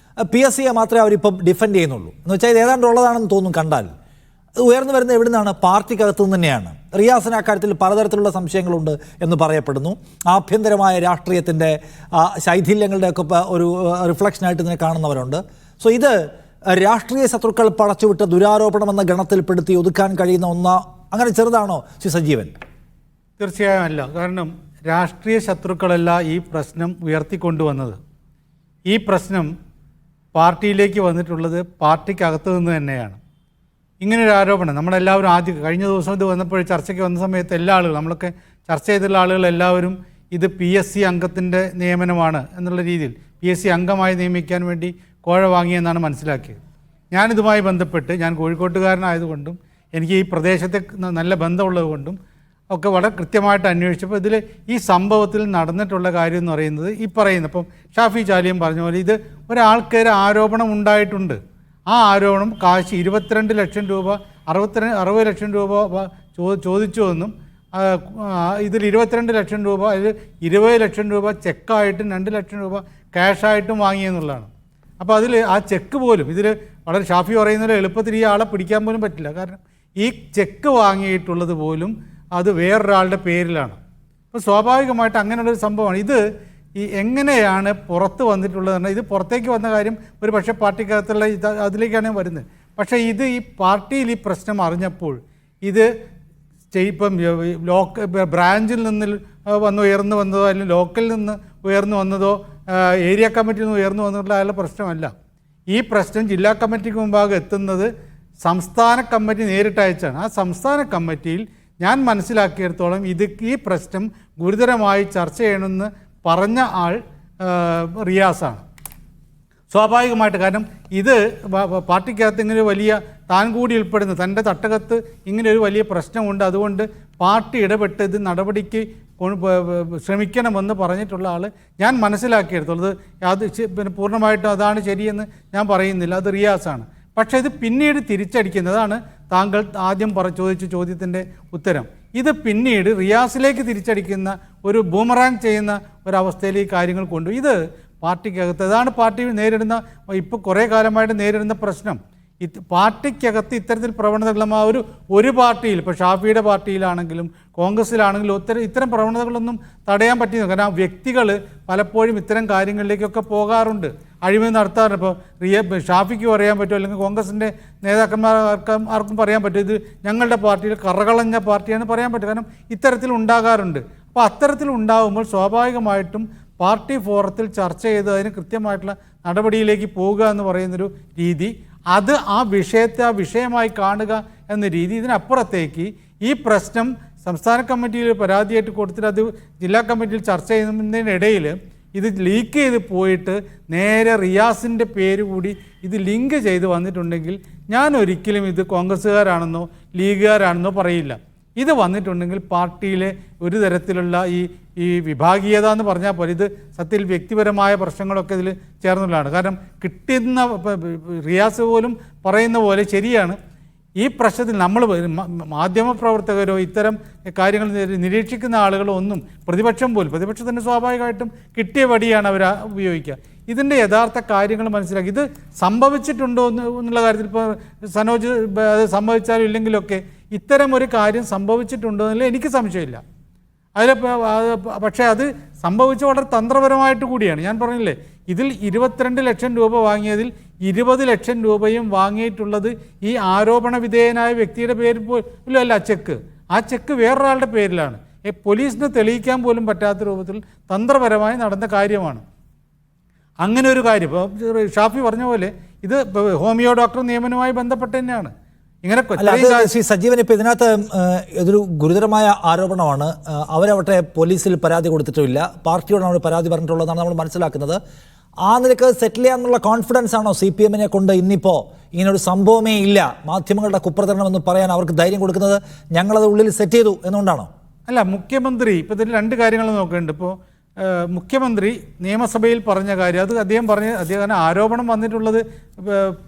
PSCയെ മാത്രമേ അവരിപ്പോൾ ഡിഫെൻഡ് ചെയ്യുന്നുള്ളൂ. എന്ന് വെച്ചാൽ ഇത് ഏതാണ്ട് ഉള്ളതാണെന്ന് തോന്നും കണ്ടാൽ. ഉയർന്നു വരുന്ന എവിടെ നിന്നാണ്? പാർട്ടിക്കകത്തു നിന്ന് തന്നെയാണ്. റിയാസിന് അക്കാര്യത്തിൽ പലതരത്തിലുള്ള സംശയങ്ങളുണ്ട് എന്ന് പറയപ്പെടുന്നു. ആഭ്യന്തരമായ രാഷ്ട്രീയത്തിൻ്റെ ശൈഥില്യങ്ങളുടെയൊക്കെ ഒരു റിഫ്ലക്ഷനായിട്ട് ഇതിനെ കാണുന്നവരുണ്ട്. സോ ഇത് രാഷ്ട്രീയ ശത്രുക്കൾ പടച്ചുവിട്ട ദുരാരോപണം എന്ന ഗണത്തിൽപ്പെടുത്തി ഒതുക്കാൻ കഴിയുന്ന അങ്ങനെ ചെറുതാണോ സജീവൻ? തീർച്ചയായും അല്ല. കാരണം രാഷ്ട്രീയ ശത്രുക്കളല്ല ഈ പ്രശ്നം ഉയർത്തിക്കൊണ്ടുവന്നത്. ഈ പ്രശ്നം പാർട്ടിയിലേക്ക് വന്നിട്ടുള്ളത് പാർട്ടിക്കകത്തു നിന്ന് തന്നെയാണ്. ഇങ്ങനൊരു ആരോപണം നമ്മളെല്ലാവരും കഴിഞ്ഞ ദിവസം ഇത് വന്നപ്പോൾ ചർച്ചയ്ക്ക് വന്ന സമയത്ത് എല്ലാ ആളുകളും നമ്മളൊക്കെ ചർച്ച ചെയ്തിട്ടുള്ള ആളുകളെല്ലാവരും ഇത് PSC അംഗത്തിൻ്റെ നിയമനമാണ് എന്നുള്ള രീതിയിൽ PSC അംഗമായി നിയമിക്കാൻ വേണ്ടി കോഴ വാങ്ങിയെന്നാണ് മനസ്സിലാക്കിയത്. ഞാനിതുമായി ബന്ധപ്പെട്ട് ഞാൻ കോഴിക്കോട്ടുകാരനായതുകൊണ്ടും എനിക്ക് ഈ പ്രദേശത്തെ നല്ല ബന്ധമുള്ളത് കൊണ്ടും ഒക്കെ വളരെ കൃത്യമായിട്ട് അന്വേഷിച്ചപ്പോൾ ഇതിൽ ഈ സംഭവത്തിൽ നടന്നിട്ടുള്ള കാര്യം എന്ന് പറയുന്നത് ഈ പറയുന്നത് ഇപ്പം ഷാഫി ചാലിയം പറഞ്ഞ പോലെ ഇത് ഒരാൾക്കൊരു ആരോപണം ഉണ്ടായിട്ടുണ്ട്. ആ ആരോപണം കാശ് 22 ലക്ഷം രൂപ 60 ലക്ഷം രൂപ ചോദിച്ചു എന്നും ഇതിൽ 22 ലക്ഷം രൂപ അതിൽ 20 ലക്ഷം രൂപ ചെക്കായിട്ടും 2 ലക്ഷം രൂപ ക്യാഷായിട്ടും വാങ്ങിയെന്നുള്ളതാണ്. അപ്പോൾ അതിൽ ആ ചെക്ക് പോലും ഇതിൽ വളരെ ഷാഫി പറയുന്നതിൽ എളുപ്പത്തിൽ ഈ ആളെ പിടിക്കാൻ പോലും പറ്റില്ല. കാരണം ഈ ചെക്ക് വാങ്ങിയിട്ടുള്ളത് പോലും അത് വേറൊരാളുടെ പേരിലാണ്. അപ്പോൾ സ്വാഭാവികമായിട്ട് അങ്ങനെയുള്ളൊരു സംഭവമാണ്. ഇത് എങ്ങനെയാണ് പുറത്ത് വന്നിട്ടുള്ളത് പറഞ്ഞാൽ ഇത് പുറത്തേക്ക് വന്ന കാര്യം ഒരു പക്ഷേ പാർട്ടിക്കകത്തുള്ള അതിലേക്കാണ് വരുന്നത്. പക്ഷേ ഇത് ഈ പാർട്ടിയിൽ ഈ പ്രശ്നം അറിഞ്ഞപ്പോൾ ഇത് ഇപ്പം ബ്രാഞ്ചിൽ നിന്ന് ഉയർന്നു വന്നതോ അല്ലെങ്കിൽ ലോക്കലിൽ നിന്ന് ഉയർന്നു വന്നതോ ഏരിയ കമ്മിറ്റിയിൽ നിന്ന് ഉയർന്നു വന്നിട്ടുള്ള അയാളുടെ പ്രശ്നമല്ല. ഈ പ്രശ്നം ജില്ലാ കമ്മിറ്റിക്ക് മുമ്പാകെ എത്തുന്നത് സംസ്ഥാന കമ്മിറ്റി നേരിട്ട് അയച്ചാണ്. ആ സംസ്ഥാന കമ്മിറ്റിയിൽ ഞാൻ മനസ്സിലാക്കിയിടത്തോളം ഈ പ്രശ്നം ഗുരുതരമായി ചർച്ച ചെയ്യണമെന്ന് പറഞ്ഞ ആൾ റിയാസാണ്. സ്വാഭാവികമായിട്ട് കാരണം ഇത് പാർട്ടിക്കകത്ത് ഇങ്ങനെ വലിയ താൻ കൂടി ഉൾപ്പെടുന്ന തൻ്റെ തട്ടകത്ത് ഇങ്ങനെ ഒരു വലിയ പ്രശ്നമുണ്ട്, അതുകൊണ്ട് പാർട്ടി ഇടപെട്ട് ഇത് നടപടിക്ക് ശ്രമിക്കണമെന്ന് പറഞ്ഞിട്ടുള്ള ആൾ ഞാൻ മനസ്സിലാക്കിയെടുത്തുള്ളത് അത് പിന്നെ പൂർണ്ണമായിട്ടും അതാണ് ശരിയെന്ന് ഞാൻ പറയുന്നില്ല, അത് റിയാസാണ്. പക്ഷേ ഇത് പിന്നീട് തിരിച്ചടിക്കുന്നതാണ് താങ്കൾ ആദ്യം ചോദിച്ച ചോദ്യത്തിൻ്റെ ഉത്തരം. ഇത് പിന്നീട് റിയാസിലേക്ക് തിരിച്ചടിക്കുന്ന ഒരു ബൂമറാങ് ചെയ്യുന്ന ഒരവസ്ഥയിൽ ഈ കാര്യങ്ങൾ കൊണ്ടു. ഇത് പാർട്ടിക്കകത്ത് അതാണ് പാർട്ടി നേരിടുന്ന ഇപ്പോൾ കുറേ കാലമായിട്ട് നേരിടുന്ന പ്രശ്നം. പാർട്ടിക്കകത്ത് ഇത്തരത്തിൽ പ്രവണതകളും ഒരു പാർട്ടിയിൽ ഇപ്പോൾ ഷാഫിയുടെ പാർട്ടിയിലാണെങ്കിലും കോൺഗ്രസ്സിലാണെങ്കിലും ഇത്തരം പ്രവണതകളൊന്നും തടയാൻ പറ്റില്ല. കാരണം ആ വ്യക്തികൾ പലപ്പോഴും ഇത്തരം കാര്യങ്ങളിലേക്കൊക്കെ പോകാറുണ്ട്, അഴിമതി നടത്താറുണ്ട്. ഇപ്പോൾ ഷാഫിക്ക് പറയാൻ പറ്റും, അല്ലെങ്കിൽ കോൺഗ്രസിൻ്റെ ആർക്കും പറയാൻ പറ്റും ഇത് ഞങ്ങളുടെ പാർട്ടിയിൽ കറകളഞ്ഞ പാർട്ടിയാണ് പറയാൻ പറ്റും. കാരണം ഇത്തരത്തിൽ ഉണ്ടാകാറുണ്ട്. അപ്പോൾ അത്തരത്തിൽ ഉണ്ടാകുമ്പോൾ സ്വാഭാവികമായിട്ടും പാർട്ടി ഫോറത്തിൽ ചർച്ച ചെയ്ത് അതിന് കൃത്യമായിട്ടുള്ള നടപടിയിലേക്ക് പോവുക എന്ന് പറയുന്നൊരു രീതി, അത് ആ വിഷയത്തെ വിഷയമായി കാണുക എന്ന രീതി. ഇതിനപ്പുറത്തേക്ക് ഈ പ്രശ്നം സംസ്ഥാന കമ്മിറ്റിയിൽ പരാതിയായിട്ട് കൊടുത്തിട്ട് അത് ജില്ലാ കമ്മിറ്റിയിൽ ചർച്ച ചെയ്യുന്നതിനിടയിൽ ഇത് ലീക്ക് ചെയ്ത് പോയിട്ട് നേരെ റിയാസിൻ്റെ പേര് കൂടി ഇത് ലിങ്ക് ചെയ്ത് വന്നിട്ടുണ്ടെങ്കിൽ ഞാൻ ഒരിക്കലും ഇത് കോൺഗ്രസ്സുകാരാണെന്നോ ലീഗുകാരാണെന്നോ പറയില്ല. ഇത് വന്നിട്ടുണ്ടെങ്കിൽ പാർട്ടിയിലെ ഒരു തരത്തിലുള്ള ഈ വിഭാഗീയത എന്ന് പറഞ്ഞാൽ പോലെ ഇത് സത്യത്തിൽ വ്യക്തിപരമായ പ്രശ്നങ്ങളൊക്കെ ഇതിൽ ചേർന്നുള്ളതാണ്. കാരണം കിട്ടുന്ന റിയാസ് പോലും പറയുന്ന പോലെ ശരിയാണ്, ഈ പ്രശ്നത്തിൽ നമ്മൾ മാധ്യമപ്രവർത്തകരോ ഇത്തരം കാര്യങ്ങൾ നിരീക്ഷിക്കുന്ന ആളുകളോ ഒന്നും പ്രതിപക്ഷത്തിന് സ്വാഭാവികമായിട്ടും കിട്ടിയ വടിയാണ് അവർ ഉപയോഗിക്കുക. ഇതിൻ്റെ യഥാർത്ഥ കാര്യങ്ങൾ മനസ്സിലാക്കി ഇത് സംഭവിച്ചിട്ടുണ്ടോ എന്നുള്ള കാര്യത്തിൽ ഇപ്പോൾ സനോജ് അത് സംഭവിച്ചാലും ഇല്ലെങ്കിലൊക്കെ ഇത്തരം ഒരു കാര്യം സംഭവിച്ചിട്ടുണ്ടോ എന്നുള്ള എനിക്ക് സംശയമില്ല. പക്ഷേ അത് സംഭവിച്ച വളരെ തന്ത്രപരമായിട്ട് കൂടിയാണ്. ഞാൻ പറഞ്ഞില്ലേ, ഇതിൽ 22 ലക്ഷം രൂപ വാങ്ങിയതിൽ 20 ലക്ഷം രൂപയും വാങ്ങിയിട്ടുള്ളത് ഈ ആരോപണ വിധേയനായ വ്യക്തിയുടെ പേരിൽ പോലും അല്ല ചെക്ക്. ആ ചെക്ക് വേറൊരാളുടെ പേരിലാണ്. പോലീസിന് തെളിയിക്കാൻ പോലും പറ്റാത്ത രൂപത്തിൽ തന്ത്രപരമായി നടന്ന കാര്യമാണ്. അങ്ങനെ ഒരു കാര്യം ഇപ്പോൾ ഷാഫി പറഞ്ഞ പോലെ ഇത് ഹോമിയോ ഡോക്ടർ നിയമനവുമായി ബന്ധപ്പെട്ട് തന്നെയാണ്. ഇങ്ങനെ ശ്രീ സജീവൻ, ഇപ്പോൾ ഇതിനകത്ത് ഇതൊരു ഗുരുതരമായ ആരോപണമാണ്. അവരവട്ടെ പോലീസിൽ പരാതി കൊടുത്തിട്ടുമില്ല, പാർട്ടിയോടാണ് അവർ പരാതി പറഞ്ഞിട്ടുള്ളതാണ് നമ്മൾ മനസ്സിലാക്കുന്നത്. ആ നിലക്ക് സെറ്റിൽ ചെയ്യാന്നുള്ള കോൺഫിഡൻസ് ആണോ CPM കൊണ്ട് ഇന്നിപ്പോൾ ഇങ്ങനൊരു സംഭവമേ ഇല്ല, മാധ്യമങ്ങളുടെ കുപ്രചരണം എന്ന് പറയാൻ അവർക്ക് ധൈര്യം കൊടുക്കുന്നത് ഞങ്ങളത് ഉള്ളിൽ സെറ്റ് ചെയ്തു എന്നുകൊണ്ടാണോ? അല്ല, മുഖ്യമന്ത്രി ഇപ്പോൾ ഇതിൽ രണ്ട് കാര്യങ്ങൾ നോക്കുന്നുണ്ട്. ഇപ്പോൾ മുഖ്യമന്ത്രി നിയമസഭയിൽ പറഞ്ഞ കാര്യം, അത് അദ്ദേഹം ആരോപണം വന്നിട്ടുള്ളത്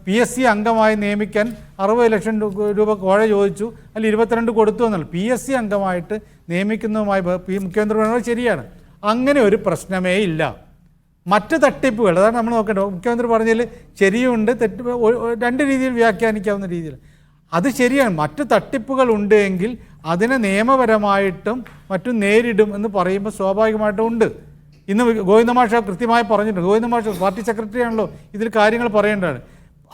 PSC അംഗമായി നിയമിക്കാൻ 60 ലക്ഷം രൂപ കോഴ ചോദിച്ചു, അതിൽ 22 കൊടുത്തു എന്നല്ല. PSC അംഗമായിട്ട് നിയമിക്കുന്നതുമായി മുഖ്യമന്ത്രി പറഞ്ഞത് ശരിയാണ്, അങ്ങനെ ഒരു പ്രശ്നമേ ഇല്ല. മറ്റ് തട്ടിപ്പുകൾ, അതാണ് നമ്മൾ നോക്കേണ്ടത്. മുഖ്യമന്ത്രി പറഞ്ഞതിൽ ശരിയുണ്ട്, തെറ്റ്, രണ്ട് രീതിയിൽ വ്യാഖ്യാനിക്കാവുന്ന രീതിയിൽ അത് ശരിയാണ്. മറ്റ് തട്ടിപ്പുകൾ ഉണ്ടെങ്കിൽ അതിനെ നിയമപരമായിട്ടും മറ്റും നേരിടും എന്ന് പറയുമ്പോൾ സ്വാഭാവികമായിട്ടും ഉണ്ട്. ഇന്ന് ഗോവിന്ദമാഷ കൃത്യമായി പറഞ്ഞിട്ടുണ്ട്. ഗോവിന്ദമാഷ പാർട്ടി സെക്രട്ടറി ആണല്ലോ ഇതിൽ കാര്യങ്ങൾ പറയേണ്ടതാണ്.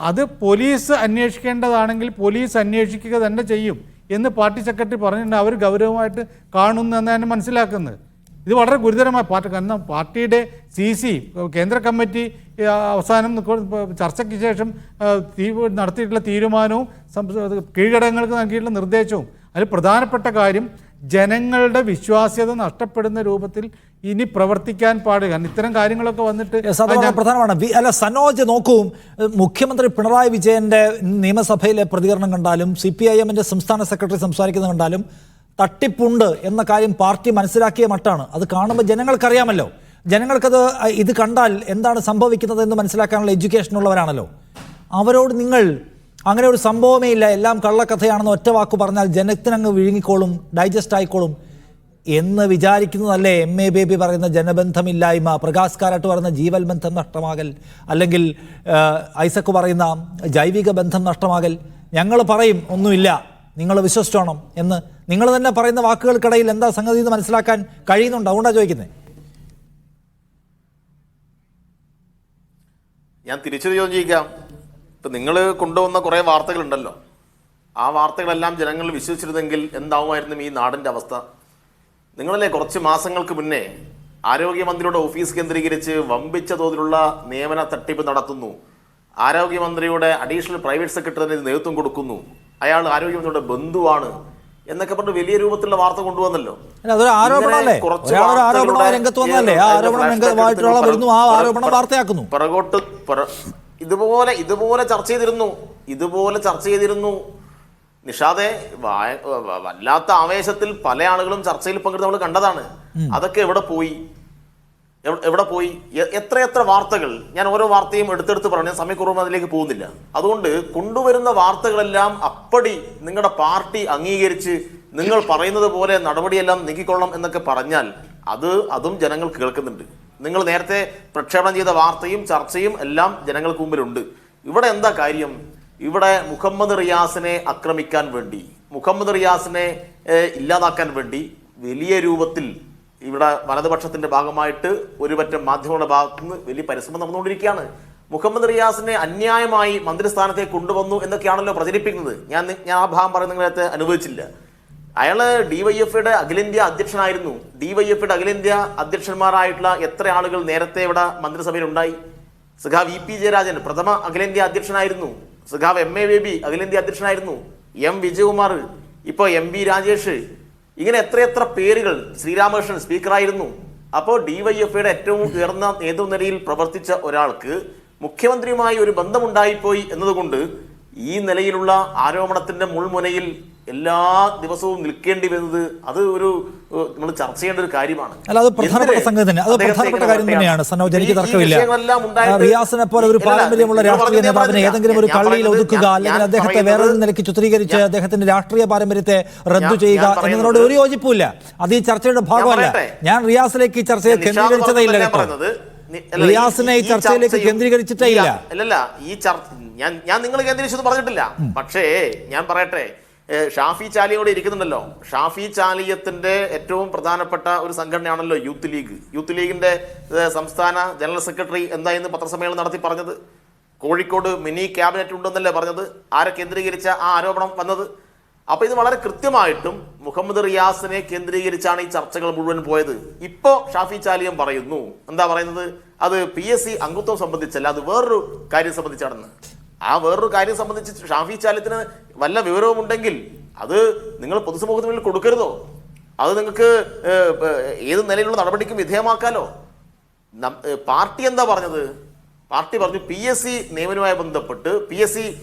അത് പോലീസ് അന്വേഷിക്കേണ്ടതാണെങ്കിൽ പോലീസ് അന്വേഷിക്കുക തന്നെ ചെയ്യും എന്ന് പാർട്ടി സെക്രട്ടറി പറഞ്ഞിട്ടുണ്ട്. അവർ ഗൗരവമായിട്ട് കാണുന്നു എന്നാണ് മനസ്സിലാക്കുന്നത്. ഇത് വളരെ ഗുരുതരമായ കാരണം പാർട്ടിയുടെ CC കേന്ദ്ര കമ്മിറ്റി അവസാനം ചർച്ചയ്ക്ക് ശേഷം നടത്തിയിട്ടുള്ള തീരുമാനവും കീഴ്ഘടകങ്ങൾക്ക് നൽകിയിട്ടുള്ള നിർദ്ദേശവും അതിൽ പ്രധാനപ്പെട്ട കാര്യം ജനങ്ങളുടെ വിശ്വാസ്യത നഷ്ടപ്പെടുന്ന രൂപത്തിൽ ഇനി പ്രവർത്തിക്കാൻ പാടില്ല. കാരണം ഇത്തരം കാര്യങ്ങളൊക്കെ വന്നിട്ട് പ്രധാനമാണ്. അല്ല സനോജ്, നോക്കൂ, മുഖ്യമന്ത്രി പിണറായി വിജയന്റെ നിയമസഭയിലെ പ്രതികരണം കണ്ടാലും CPIMന്റെ സംസ്ഥാന സെക്രട്ടറി സംസാരിക്കുന്നത് കണ്ടാലും തട്ടിപ്പുണ്ട് എന്ന കാര്യം പാർട്ടി മനസ്സിലാക്കിയ മട്ടാണ്. അത് കാണുമ്പോൾ ജനങ്ങൾക്കറിയാമല്ലോ, ജനങ്ങൾക്കത് ഇത് കണ്ടാൽ എന്താണ് സംഭവിക്കുന്നത് എന്ന് മനസ്സിലാക്കാനുള്ള എഡ്യൂക്കേഷൻ ഉള്ളവരാണല്ലോ. അവരോട് നിങ്ങൾ അങ്ങനെ ഒരു സംഭവമേ ഇല്ല, എല്ലാം കള്ളക്കഥയാണെന്ന് ഒറ്റ വാക്ക് പറഞ്ഞാൽ ജനത്തിനങ്ങ് വിഴുങ്ങിക്കോളും, ഡൈജസ്റ്റ് ആയിക്കോളും എന്ന് വിചാരിക്കുന്നതല്ലേ MA ബേബി പറയുന്ന ജനബന്ധമില്ലായ്മ, പ്രകാശ് കാരാട്ട് പറയുന്ന ജീവൽ ബന്ധം നഷ്ടമാകൽ, അല്ലെങ്കിൽ ഐസക് പറയുന്ന ജൈവിക ബന്ധം നഷ്ടമാകൽ? ഞങ്ങൾ പറയും ഒന്നുമില്ല, നിങ്ങൾ വിശ്വസിച്ചോണം എന്ന് നിങ്ങൾ തന്നെ പറയുന്ന വാക്കുകൾക്കിടയിൽ എന്താ സംഗതി എന്ന് മനസ്സിലാക്കാൻ കഴിയുന്നുണ്ട്. അതുകൊണ്ടാണ് ചോദിക്കുന്നത്. ഞാൻ തിരിച്ചു ചോദിക്കാം. ഇപ്പം നിങ്ങൾ കൊണ്ടുവന്ന കുറേ വാർത്തകളുണ്ടല്ലോ, ആ വാർത്തകളെല്ലാം ജനങ്ങൾ വിശ്വസിച്ചിരുന്നെങ്കിൽ എന്താവുമായിരുന്നു ഈ നാടിൻ്റെ അവസ്ഥ? നിങ്ങളല്ലേ കുറച്ച് മാസങ്ങൾക്ക് മുന്നേ ആരോഗ്യമന്ത്രിയുടെ ഓഫീസ് കേന്ദ്രീകരിച്ച് വമ്പിച്ച തോതിലുള്ള നിയമന തട്ടിപ്പ് നടത്തുന്നു, ആരോഗ്യമന്ത്രിയുടെ അഡീഷണൽ പ്രൈവറ്റ് സെക്രട്ടറിന് നേതൃത്വം കൊടുക്കുന്നു, അയാൾ ആരോഗ്യമന്ത്രിയുടെ ബന്ധുവാണ് എന്നൊക്കെ പറഞ്ഞ് വലിയ രൂപത്തിലുള്ള വാർത്ത കൊണ്ടുവന്നല്ലോ. പിറകോട്ട് ഇതുപോലെ ചർച്ച ചെയ്തിരുന്നു. നിഷാദെ, വല്ലാത്ത ആവേശത്തിൽ പല ആളുകളും ചർച്ചയിൽ പങ്കെടുത്ത് നമ്മൾ കണ്ടതാണ്. അതൊക്കെ എവിടെ പോയി? എത്ര വാർത്തകൾ, ഞാൻ ഓരോ വാർത്തയും എടുത്തെടുത്ത് പറഞ്ഞ സമയക്കുറവ് അതിലേക്ക് പോകുന്നില്ല. അതുകൊണ്ട് കൊണ്ടുവരുന്ന വാർത്തകളെല്ലാം അപ്പടി നിങ്ങളുടെ പാർട്ടി അംഗീകരിച്ച് നിങ്ങൾ പറയുന്നത് പോലെ നടപടിയെല്ലാം നീക്കിക്കൊള്ളണം എന്നൊക്കെ പറഞ്ഞാൽ അതും ജനങ്ങൾ കേൾക്കുന്നുണ്ട്. നിങ്ങൾ നേരത്തെ പ്രക്ഷേപണം ചെയ്ത വാർത്തയും ചർച്ചയും എല്ലാം ജനങ്ങൾക്ക് മുമ്പിലുണ്ട്. ഇവിടെ എന്താ കാര്യം? ഇവിടെ മുഹമ്മദ് റിയാസിനെ ആക്രമിക്കാൻ വേണ്ടി, മുഹമ്മദ് റിയാസിനെ ഇല്ലാതാക്കാൻ വേണ്ടി വലിയ രൂപത്തിൽ ഇവിടെ വലതുപക്ഷത്തിന്റെ ഭാഗമായിട്ട് ഒരുപറ്റം മാധ്യമങ്ങളുടെ ഭാഗത്തുനിന്ന് വലിയ പരിശ്രമം നടന്നുകൊണ്ടിരിക്കുകയാണ്. മുഹമ്മദ് റിയാസിനെ അന്യായമായി മന്ത്രിസ്ഥാനത്തേക്ക് കൊണ്ടുവന്നു എന്നൊക്കെയാണല്ലോ പ്രചരിപ്പിക്കുന്നത്. ഞാൻ ആ ഭാഗം പറയുന്ന നിങ്ങളെ അനുഭവിച്ചില്ല. അയാള് DYFIയുടെ അഖിലേന്ത്യാ അധ്യക്ഷനായിരുന്നു. DYFIയുടെ അഖിലേന്ത്യാ അധ്യക്ഷന്മാരായിട്ടുള്ള എത്ര ആളുകൾ നേരത്തെ ഇവിടെ മന്ത്രിസഭയിൽ ഉണ്ടായി? സഖാവ് VP ജയരാജൻ പ്രഥമ അഖിലേന്ത്യാ അധ്യക്ഷനായിരുന്നു. സഖാവ് MA ബേബി അഖിലേന്ത്യാ അധ്യക്ഷനായിരുന്നു. M വിജയകുമാർ, ഇപ്പോൾ MB രാജേഷ്, ഇങ്ങനെ എത്രയെത്ര പേരുകൾ, ശ്രീരാമകൃഷ്ണൻ സ്പീക്കറായിരുന്നു. അപ്പോൾ DYFIയുടെ ഏറ്റവും ഉയർന്ന നേതൃനിരയിൽ പ്രവർത്തിച്ച ഒരാൾക്ക് മുഖ്യമന്ത്രിയുമായി ഒരു ബന്ധമുണ്ടായിപ്പോയി എന്നതുകൊണ്ട് ഈ നിലയിലുള്ള ആരോപണത്തിന്റെ മുൾമുനയിൽ എല്ലാ ദിവസവും നിൽക്കേണ്ടി വരുന്നത് അത് ഒരു നമ്മൾ ചർച്ച ചെയ്യേണ്ട ഒരു കാര്യമാണ്. അല്ല, അത് പ്രധാനപ്പെട്ട സംഗതി തന്നെ, അത് പ്രധാനപ്പെട്ട കാര്യം തന്നെയാണ് സനോജ്, എനിക്ക് തർക്കമില്ല. റിയാസിനെ പോലെ ഒരു പാരമ്പര്യമുള്ള രാഷ്ട്രീയ നേതാവിനെ ഏതെങ്കിലും ഒരു കള്ളിയിൽ ഒതുക്കുക, അല്ലെങ്കിൽ അദ്ദേഹത്തെ വേറെ നിലയ്ക്ക് ചിത്രീകരിച്ച് അദ്ദേഹത്തിന്റെ രാഷ്ട്രീയ പാരമ്പര്യത്തെ റദ്ദു ചെയ്യുക എന്നതിനോട് ഒരു യോജിപ്പില്ല. അത് ഈ ചർച്ചയുടെ ഭാഗമല്ല. ഞാൻ റിയാസിലേക്ക് ഈ ചർച്ചയെ കേന്ദ്രീകരിച്ചതേ ഇല്ല കേട്ടോ. റിയാസിനെ ഈ ചർച്ചയിലേക്ക് കേന്ദ്രീകരിച്ചിട്ടേ ഇല്ല. അല്ലല്ല, ഈ ചർച്ച ഞാൻ നിങ്ങൾ കേന്ദ്രീകരിച്ചത് പറഞ്ഞിട്ടില്ല. പക്ഷേ ഞാൻ പറയട്ടെ, ഷാഫി ചാലിയോടെ ഇരിക്കുന്നുണ്ടല്ലോ. ഷാഫി ചാലിയത്തിന്റെ ഏറ്റവും പ്രധാനപ്പെട്ട ഒരു സംഘടനയാണല്ലോ യൂത്ത് ലീഗ്. യൂത്ത് ലീഗിന്റെ സംസ്ഥാന ജനറൽ സെക്രട്ടറി എന്തായിരുന്നു പത്രസമ്മേളനം നടത്തി പറഞ്ഞത്? കോഴിക്കോട് മിനി ക്യാബിനറ്റ് ഉണ്ടെന്നല്ലേ പറഞ്ഞത്? ആരെ കേന്ദ്രീകരിച്ച ആ ആരോപണം വന്നത്? അപ്പൊ ഇത് വളരെ കൃത്യമായിട്ടും മുഹമ്മദ് റിയാസിനെ കേന്ദ്രീകരിച്ചാണ് ഈ ചർച്ചകൾ മുഴുവൻ പോയത്. ഇപ്പോ ഷാഫി ചാലിയം പറയുന്നു, എന്താ പറയുന്നത്, അത് PSC അംഗത്വം സംബന്ധിച്ചല്ല, അത് വേറൊരു കാര്യം സംബന്ധിച്ചാണെന്ന്. ആ വേറൊരു കാര്യം സംബന്ധിച്ച് ഷാഫി ചാലിയത്തിന് വല്ല വിവരവും ഉണ്ടെങ്കിൽ അത് നിങ്ങൾ പൊതുസമൂഹത്തിന് മുന്നിൽ കൊടുക്കരുതോ? അത് നിങ്ങൾക്ക് ഏത് നിലയിലുള്ള നടപടിക്കും വിധേയമാക്കാലോ. പാർട്ടി എന്താ പറഞ്ഞത്? പാർട്ടി പറഞ്ഞു PSC നിയമനവുമായി ബന്ധപ്പെട്ട്, PSC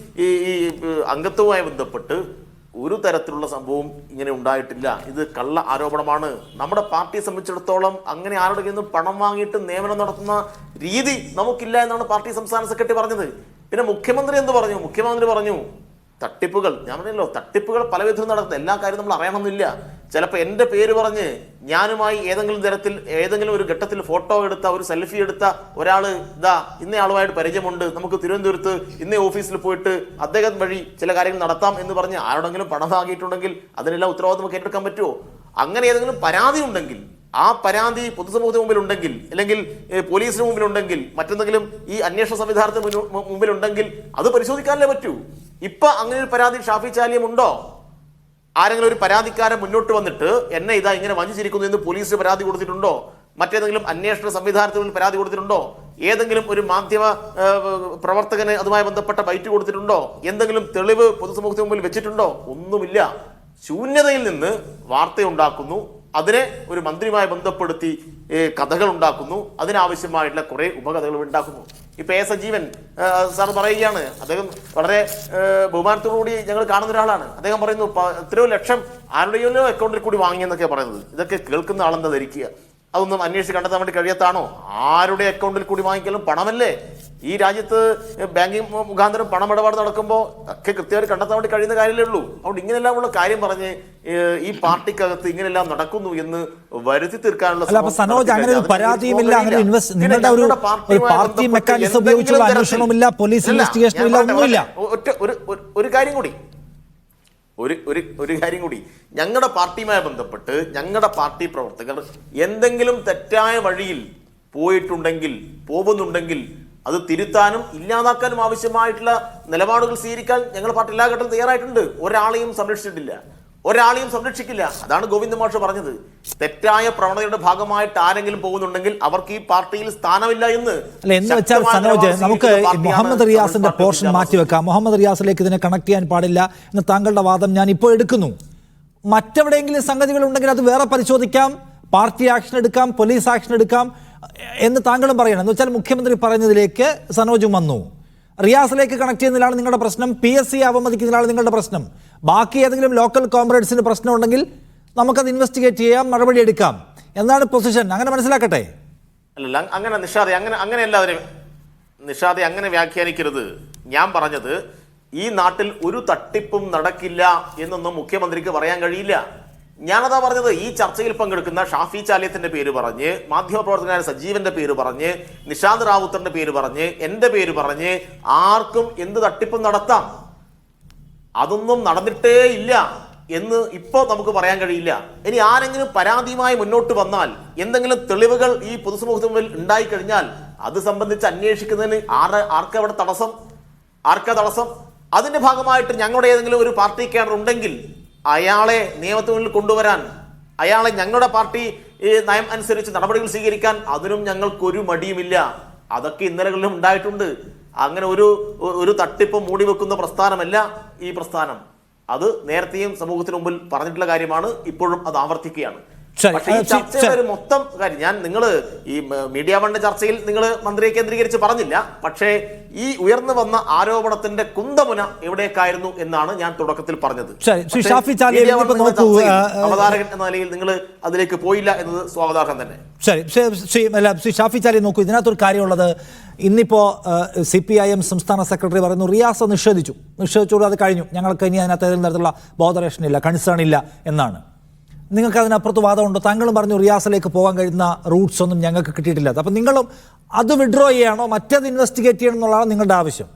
ഈ അംഗത്വവുമായി ബന്ധപ്പെട്ട് ഒരു തരത്തിലുള്ള സംഭവം ഇങ്ങനെ ഉണ്ടായിട്ടില്ല, ഇത് കള്ള ആരോപണമാണ്. നമ്മുടെ പാർട്ടിയെ സംബന്ധിച്ചിടത്തോളം അങ്ങനെ ആരുടെ കയ്യിൽ നിന്നും പണം വാങ്ങിയിട്ട് നിയമനം നടത്തുന്ന രീതി നമുക്കില്ല എന്നാണ് പാർട്ടി സംസ്ഥാന സെക്രട്ടറി പറഞ്ഞത്. പിന്നെ മുഖ്യമന്ത്രി എന്ത് പറഞ്ഞു? മുഖ്യമന്ത്രി പറഞ്ഞു തട്ടിപ്പുകൾ, ഞാൻ പറഞ്ഞല്ലോ, തട്ടിപ്പുകൾ പല വിധത്തിൽ നടക്കുന്നത്, എല്ലാ കാര്യവും നമ്മൾ അറിയണമെന്നില്ല. ചിലപ്പോൾ എൻ്റെ പേര് പറഞ്ഞ് ഞാനുമായി ഏതെങ്കിലും തരത്തിൽ ഏതെങ്കിലും ഒരു ഘട്ടത്തിൽ ഫോട്ടോ എടുത്ത, ഒരു സെൽഫി എടുത്ത ഒരാൾ, ഇതാ ഇന്നയാളുമായിട്ട് പരിചയമുണ്ട്, നമുക്ക് തിരുവനന്തപുരത്ത് ഇന്നേ ഓഫീസിൽ പോയിട്ട് അദ്ദേഹം വഴി ചില കാര്യങ്ങൾ നടത്താം എന്ന് പറഞ്ഞ് ആരോടെങ്കിലും പണം വാങ്ങിയിട്ടുണ്ടെങ്കിൽ അതിനെല്ലാം ഉത്തരവാദിത്വം നമുക്ക് ഏറ്റെടുക്കാൻ പറ്റുമോ? അങ്ങനെ ഏതെങ്കിലും പരാതി ഉണ്ടെങ്കിൽ, ആ പരാതി പൊതുസമൂഹത്തിന് മുമ്പിൽ ഉണ്ടെങ്കിൽ, അല്ലെങ്കിൽ പോലീസിന് മുമ്പിൽ ഉണ്ടെങ്കിൽ, മറ്റെന്തെങ്കിലും ഈ അന്വേഷണ സംവിധാനത്തിന് മുമ്പിൽ ഉണ്ടെങ്കിൽ അത് പരിശോധിക്കാനല്ലേ പറ്റൂ. ഇപ്പൊ അങ്ങനെ ഒരു പരാതി ഷാഫി ചാലിയം ഉണ്ടോ? ആരെങ്കിലും ഒരു പരാതിക്കാരൻ മുന്നോട്ട് വന്നിട്ട് എന്നെ ഇതാ ഇങ്ങനെ വഞ്ചിച്ചിരിക്കുന്നു എന്ന് പോലീസിന് പരാതി കൊടുത്തിട്ടുണ്ടോ? മറ്റേതെങ്കിലും അന്വേഷണ സംവിധാനത്തിൽ പരാതി കൊടുത്തിട്ടുണ്ടോ? ഏതെങ്കിലും ഒരു മാധ്യമ പ്രവർത്തകന് അതുമായി ബന്ധപ്പെട്ട ബൈറ്റ് കൊടുത്തിട്ടുണ്ടോ? എന്തെങ്കിലും തെളിവ് പൊതുസമൂഹത്തിന് മുമ്പിൽ വെച്ചിട്ടുണ്ടോ? ഒന്നുമില്ല. ശൂന്യതയിൽ നിന്ന് വാർത്തയുണ്ടാക്കുന്നു, അതിനെ ഒരു മന്ത്രിയുമായി ബന്ധപ്പെടുത്തി കഥകൾ ഉണ്ടാക്കുന്നു, അതിനാവശ്യമായിട്ടുള്ള കുറെ ഉപകഥകൾ ഉണ്ടാക്കുന്നു. ഇപ്പൊ സജീവൻ സാർ പറയുകയാണ്, അദ്ദേഹം വളരെ ബഹുമാനത്തോടുകൂടി ഞങ്ങൾ കാണുന്ന ഒരാളാണ്. അദ്ദേഹം പറയുന്നു എത്രയോ ലക്ഷം ആരുടെയോ അക്കൗണ്ടിൽ കൂടി വാങ്ങിയെന്നൊക്കെ പറയുന്നത്. ഇതൊക്കെ കേൾക്കുന്ന ആളെന്താ ധരിക്കുക? അതൊന്നും അന്വേഷിച്ച് കണ്ടെത്താൻ വേണ്ടി കഴിയാത്താണോ? ആരുടെ അക്കൗണ്ടിൽ കൂടി വാങ്ങിക്കലും പണമല്ലേ? ഈ രാജ്യത്ത് ബാങ്കിങ് മുഖാന്തരം പണമിടപാട് നടക്കുമ്പോൾ ഒക്കെ കൃത്യമായി കണ്ടെത്താൻ വേണ്ടി കഴിയുന്ന കാര്യമല്ലേ ഉള്ളൂ. അതുകൊണ്ട് ഇങ്ങനെയെല്ലാം ഉള്ള കാര്യം പറഞ്ഞ് ഈ പാർട്ടിക്കകത്ത് ഇങ്ങനെയെല്ലാം നടക്കുന്നു എന്ന് വരുത്തി തീർക്കാനുള്ള ഒരു കാര്യം കൂടി, ഒരു കാര്യം കൂടി, ഞങ്ങളുടെ പാർട്ടിയുമായി ബന്ധപ്പെട്ട് ഞങ്ങളുടെ പാർട്ടി പ്രവർത്തകർ എന്തെങ്കിലും തെറ്റായ വഴിയിൽ പോയിട്ടുണ്ടെങ്കിൽ, പോകുന്നുണ്ടെങ്കിൽ അത് തിരുത്താനും ഇല്ലാതാക്കാനും ആവശ്യമായിട്ടുള്ള നിലപാടുകൾ സ്വീകരിക്കാൻ ഞങ്ങളുടെ പാർട്ടി എല്ലാ ഘട്ടവും തയ്യാറായിട്ടുണ്ട്. ഒരാളെയും സംരക്ഷിച്ചിട്ടില്ല, ഒരാളെയും സംരക്ഷിക്കില്ല. അതാണ് ഗോവിന്ദ മാഷ് പറഞ്ഞത്. തെറ്റായ പ്രവണതയുടെ ഭാഗമായിട്ട് ആരെങ്കിലും പോകുന്നുണ്ടെങ്കിൽ അവർക്ക് ഈ പാർട്ടിയിൽ സ്ഥാനമില്ല എന്ന്. എന്ന് വെച്ചാൽ സനോജ്, നമുക്ക് മുഹമ്മദ് റിയാസിന്റെ പോർഷൻ മാറ്റിവെക്കാം. മുഹമ്മദ് റിയാസിലേക്ക് ഇതിനെ കണക്ട് ചെയ്യാൻ പാടില്ല എന്ന് താങ്കളുടെ വാദം ഞാൻ ഇപ്പോൾ എടുക്കുന്നു. മറ്റെവിടെയെങ്കിലും സംഗതികൾ ഉണ്ടെങ്കിൽ അത് വേറെ പരിശോധിക്കാം, പാർട്ടി ആക്ഷൻ എടുക്കാം, പോലീസ് ആക്ഷൻ എടുക്കാം എന്ന് താങ്കളും പറയണം. എന്ന് വെച്ചാൽ മുഖ്യമന്ത്രി പറയുന്നതിലേക്ക് സനോജും വന്നു. റിയാസിലേക്ക് കണക്ട് ചെയ്യുന്നതിലാണ് നിങ്ങളുടെ പ്രശ്നം, PSC അവമതിക്കുന്നതിലാണ് നിങ്ങളുടെ പ്രശ്നം. ബാക്കി ഏതെങ്കിലും ലോക്കൽ കോമ്രേഡ്സിന് പ്രശ്നം ഉണ്ടെങ്കിൽ നമുക്കത് ഇൻവെസ്റ്റിഗേറ്റ് ചെയ്യാം, നടപടി എടുക്കാം എന്നാണ് പൊസിഷൻ. അങ്ങനെ മനസ്സിലാക്കട്ടെ. അല്ല, അങ്ങനെ നിഷാദെ അങ്ങനെ വ്യാഖ്യാനിക്കരുത്. ഞാൻ പറഞ്ഞത് ഈ നാട്ടിൽ ഒരു തട്ടിപ്പും നടക്കില്ല എന്നൊന്നും മുഖ്യമന്ത്രിക്ക് പറയാൻ കഴിയില്ല. ഞാനതാ പറഞ്ഞത്. ഈ ചർച്ചയിൽ പങ്കെടുക്കുന്ന ഷാഫി ചാലിയത്തിന്റെ പേര് പറഞ്ഞ്, മാധ്യമപ്രവർത്തകനായ സജീവന്റെ പേര് പറഞ്ഞ്, നിഷാന്ത് റാവുത്തറിന്റെ പേര് പറഞ്ഞ്, എന്റെ പേര് പറഞ്ഞ് ആർക്കും എന്ത് തട്ടിപ്പും നടത്താം. അതൊന്നും നടന്നിട്ടേ ഇല്ല എന്ന് ഇപ്പോ നമുക്ക് പറയാൻ കഴിയില്ല. ഇനി ആരെങ്കിലും പരാതിയുമായി മുന്നോട്ട് വന്നാൽ, എന്തെങ്കിലും തെളിവുകൾ ഈ പൊതുസമൂഹത്തിന് മുമ്പിൽ ഉണ്ടായിക്കഴിഞ്ഞാൽ അത് സംബന്ധിച്ച് അന്വേഷിക്കുന്നതിന് ആർക്കവിടെ തടസ്സം? തടസ്സം? അതിന്റെ ഭാഗമായിട്ട് ഞങ്ങളുടെ ഏതെങ്കിലും ഒരു പാർട്ടി കേഡർ ഉണ്ടെങ്കിൽ അയാളെ നിയമത്തിന് മുന്നിൽ കൊണ്ടുവരാൻ, അയാളെ ഞങ്ങളുടെ പാർട്ടി നയം അനുസരിച്ച് നടപടികൾ സ്വീകരിക്കാൻ അതിനും ഞങ്ങൾക്കൊരു മടിയുമില്ല. അതൊക്കെ ഇന്നലകളിലും ഉണ്ടായിട്ടുണ്ട്. അങ്ങനെ ഒരു തട്ടിപ്പ് മൂടി വെക്കുന്ന പ്രസ്ഥാനമല്ല ഈ പ്രസ്ഥാനം. അത് നേരത്തെയും സമൂഹത്തിന് മുമ്പിൽ പറഞ്ഞിട്ടുള്ള കാര്യമാണ്, ഇപ്പോഴും അത് ആവർത്തിക്കുകയാണ്. പക്ഷേ ഈ ചർച്ചയുടെ ഒരു മൊത്തം കാര്യം നിങ്ങൾ ഈ മീഡിയ വണ്ണിന്റെ ചർച്ചയിൽ നിങ്ങൾ മന്ത്രിയെ കേന്ദ്രീകരിച്ച് പറഞ്ഞില്ല. പക്ഷേ ഈ ഉയർന്നു വന്ന ആരോപണത്തിന്റെ കുന്തമുന എവിടേക്കായിരുന്നു എന്നാണ് ഞാൻ തുടക്കത്തിൽ പറഞ്ഞത്. അവതാരകൻ എന്ന നിലയിൽ നിങ്ങൾ അതിലേക്ക് പോയില്ല എന്നത് സ്വാഗതാർഹം തന്നെ. ശ്രീ ഷാഫി ചാലി നോക്കൂ, ഇതിനകത്തൊരു കാര്യമുള്ളത്. ഇന്നിപ്പോൾ CPIM സംസ്ഥാന സെക്രട്ടറി പറയുന്നു റിയാസ് നിഷേധിച്ചോളൂ, അത് കഴിഞ്ഞു, ഞങ്ങൾക്ക് ഇനി അതിനകത്ത് ഏതെങ്കിലും തരത്തിലുള്ള ബോധറേഷൻ ഇല്ല, കൺസേൺ ഇല്ല എന്നാണ്. നിങ്ങൾക്ക് അതിനപ്പുറത്ത് വാദമുണ്ടോ? താങ്കളും പറഞ്ഞു റിയാസിലേക്ക് പോകാൻ കഴിയുന്ന റൂട്ട്സ് ഒന്നും ഞങ്ങൾക്ക് കിട്ടിയിട്ടില്ല. അപ്പം നിങ്ങളും അത് വിഡ്രോ ചെയ്യണോ, മറ്റേത് ഇൻവെസ്റ്റിഗേറ്റ് ചെയ്യണം എന്നുള്ളതാണ് നിങ്ങളുടെ ആവശ്യം.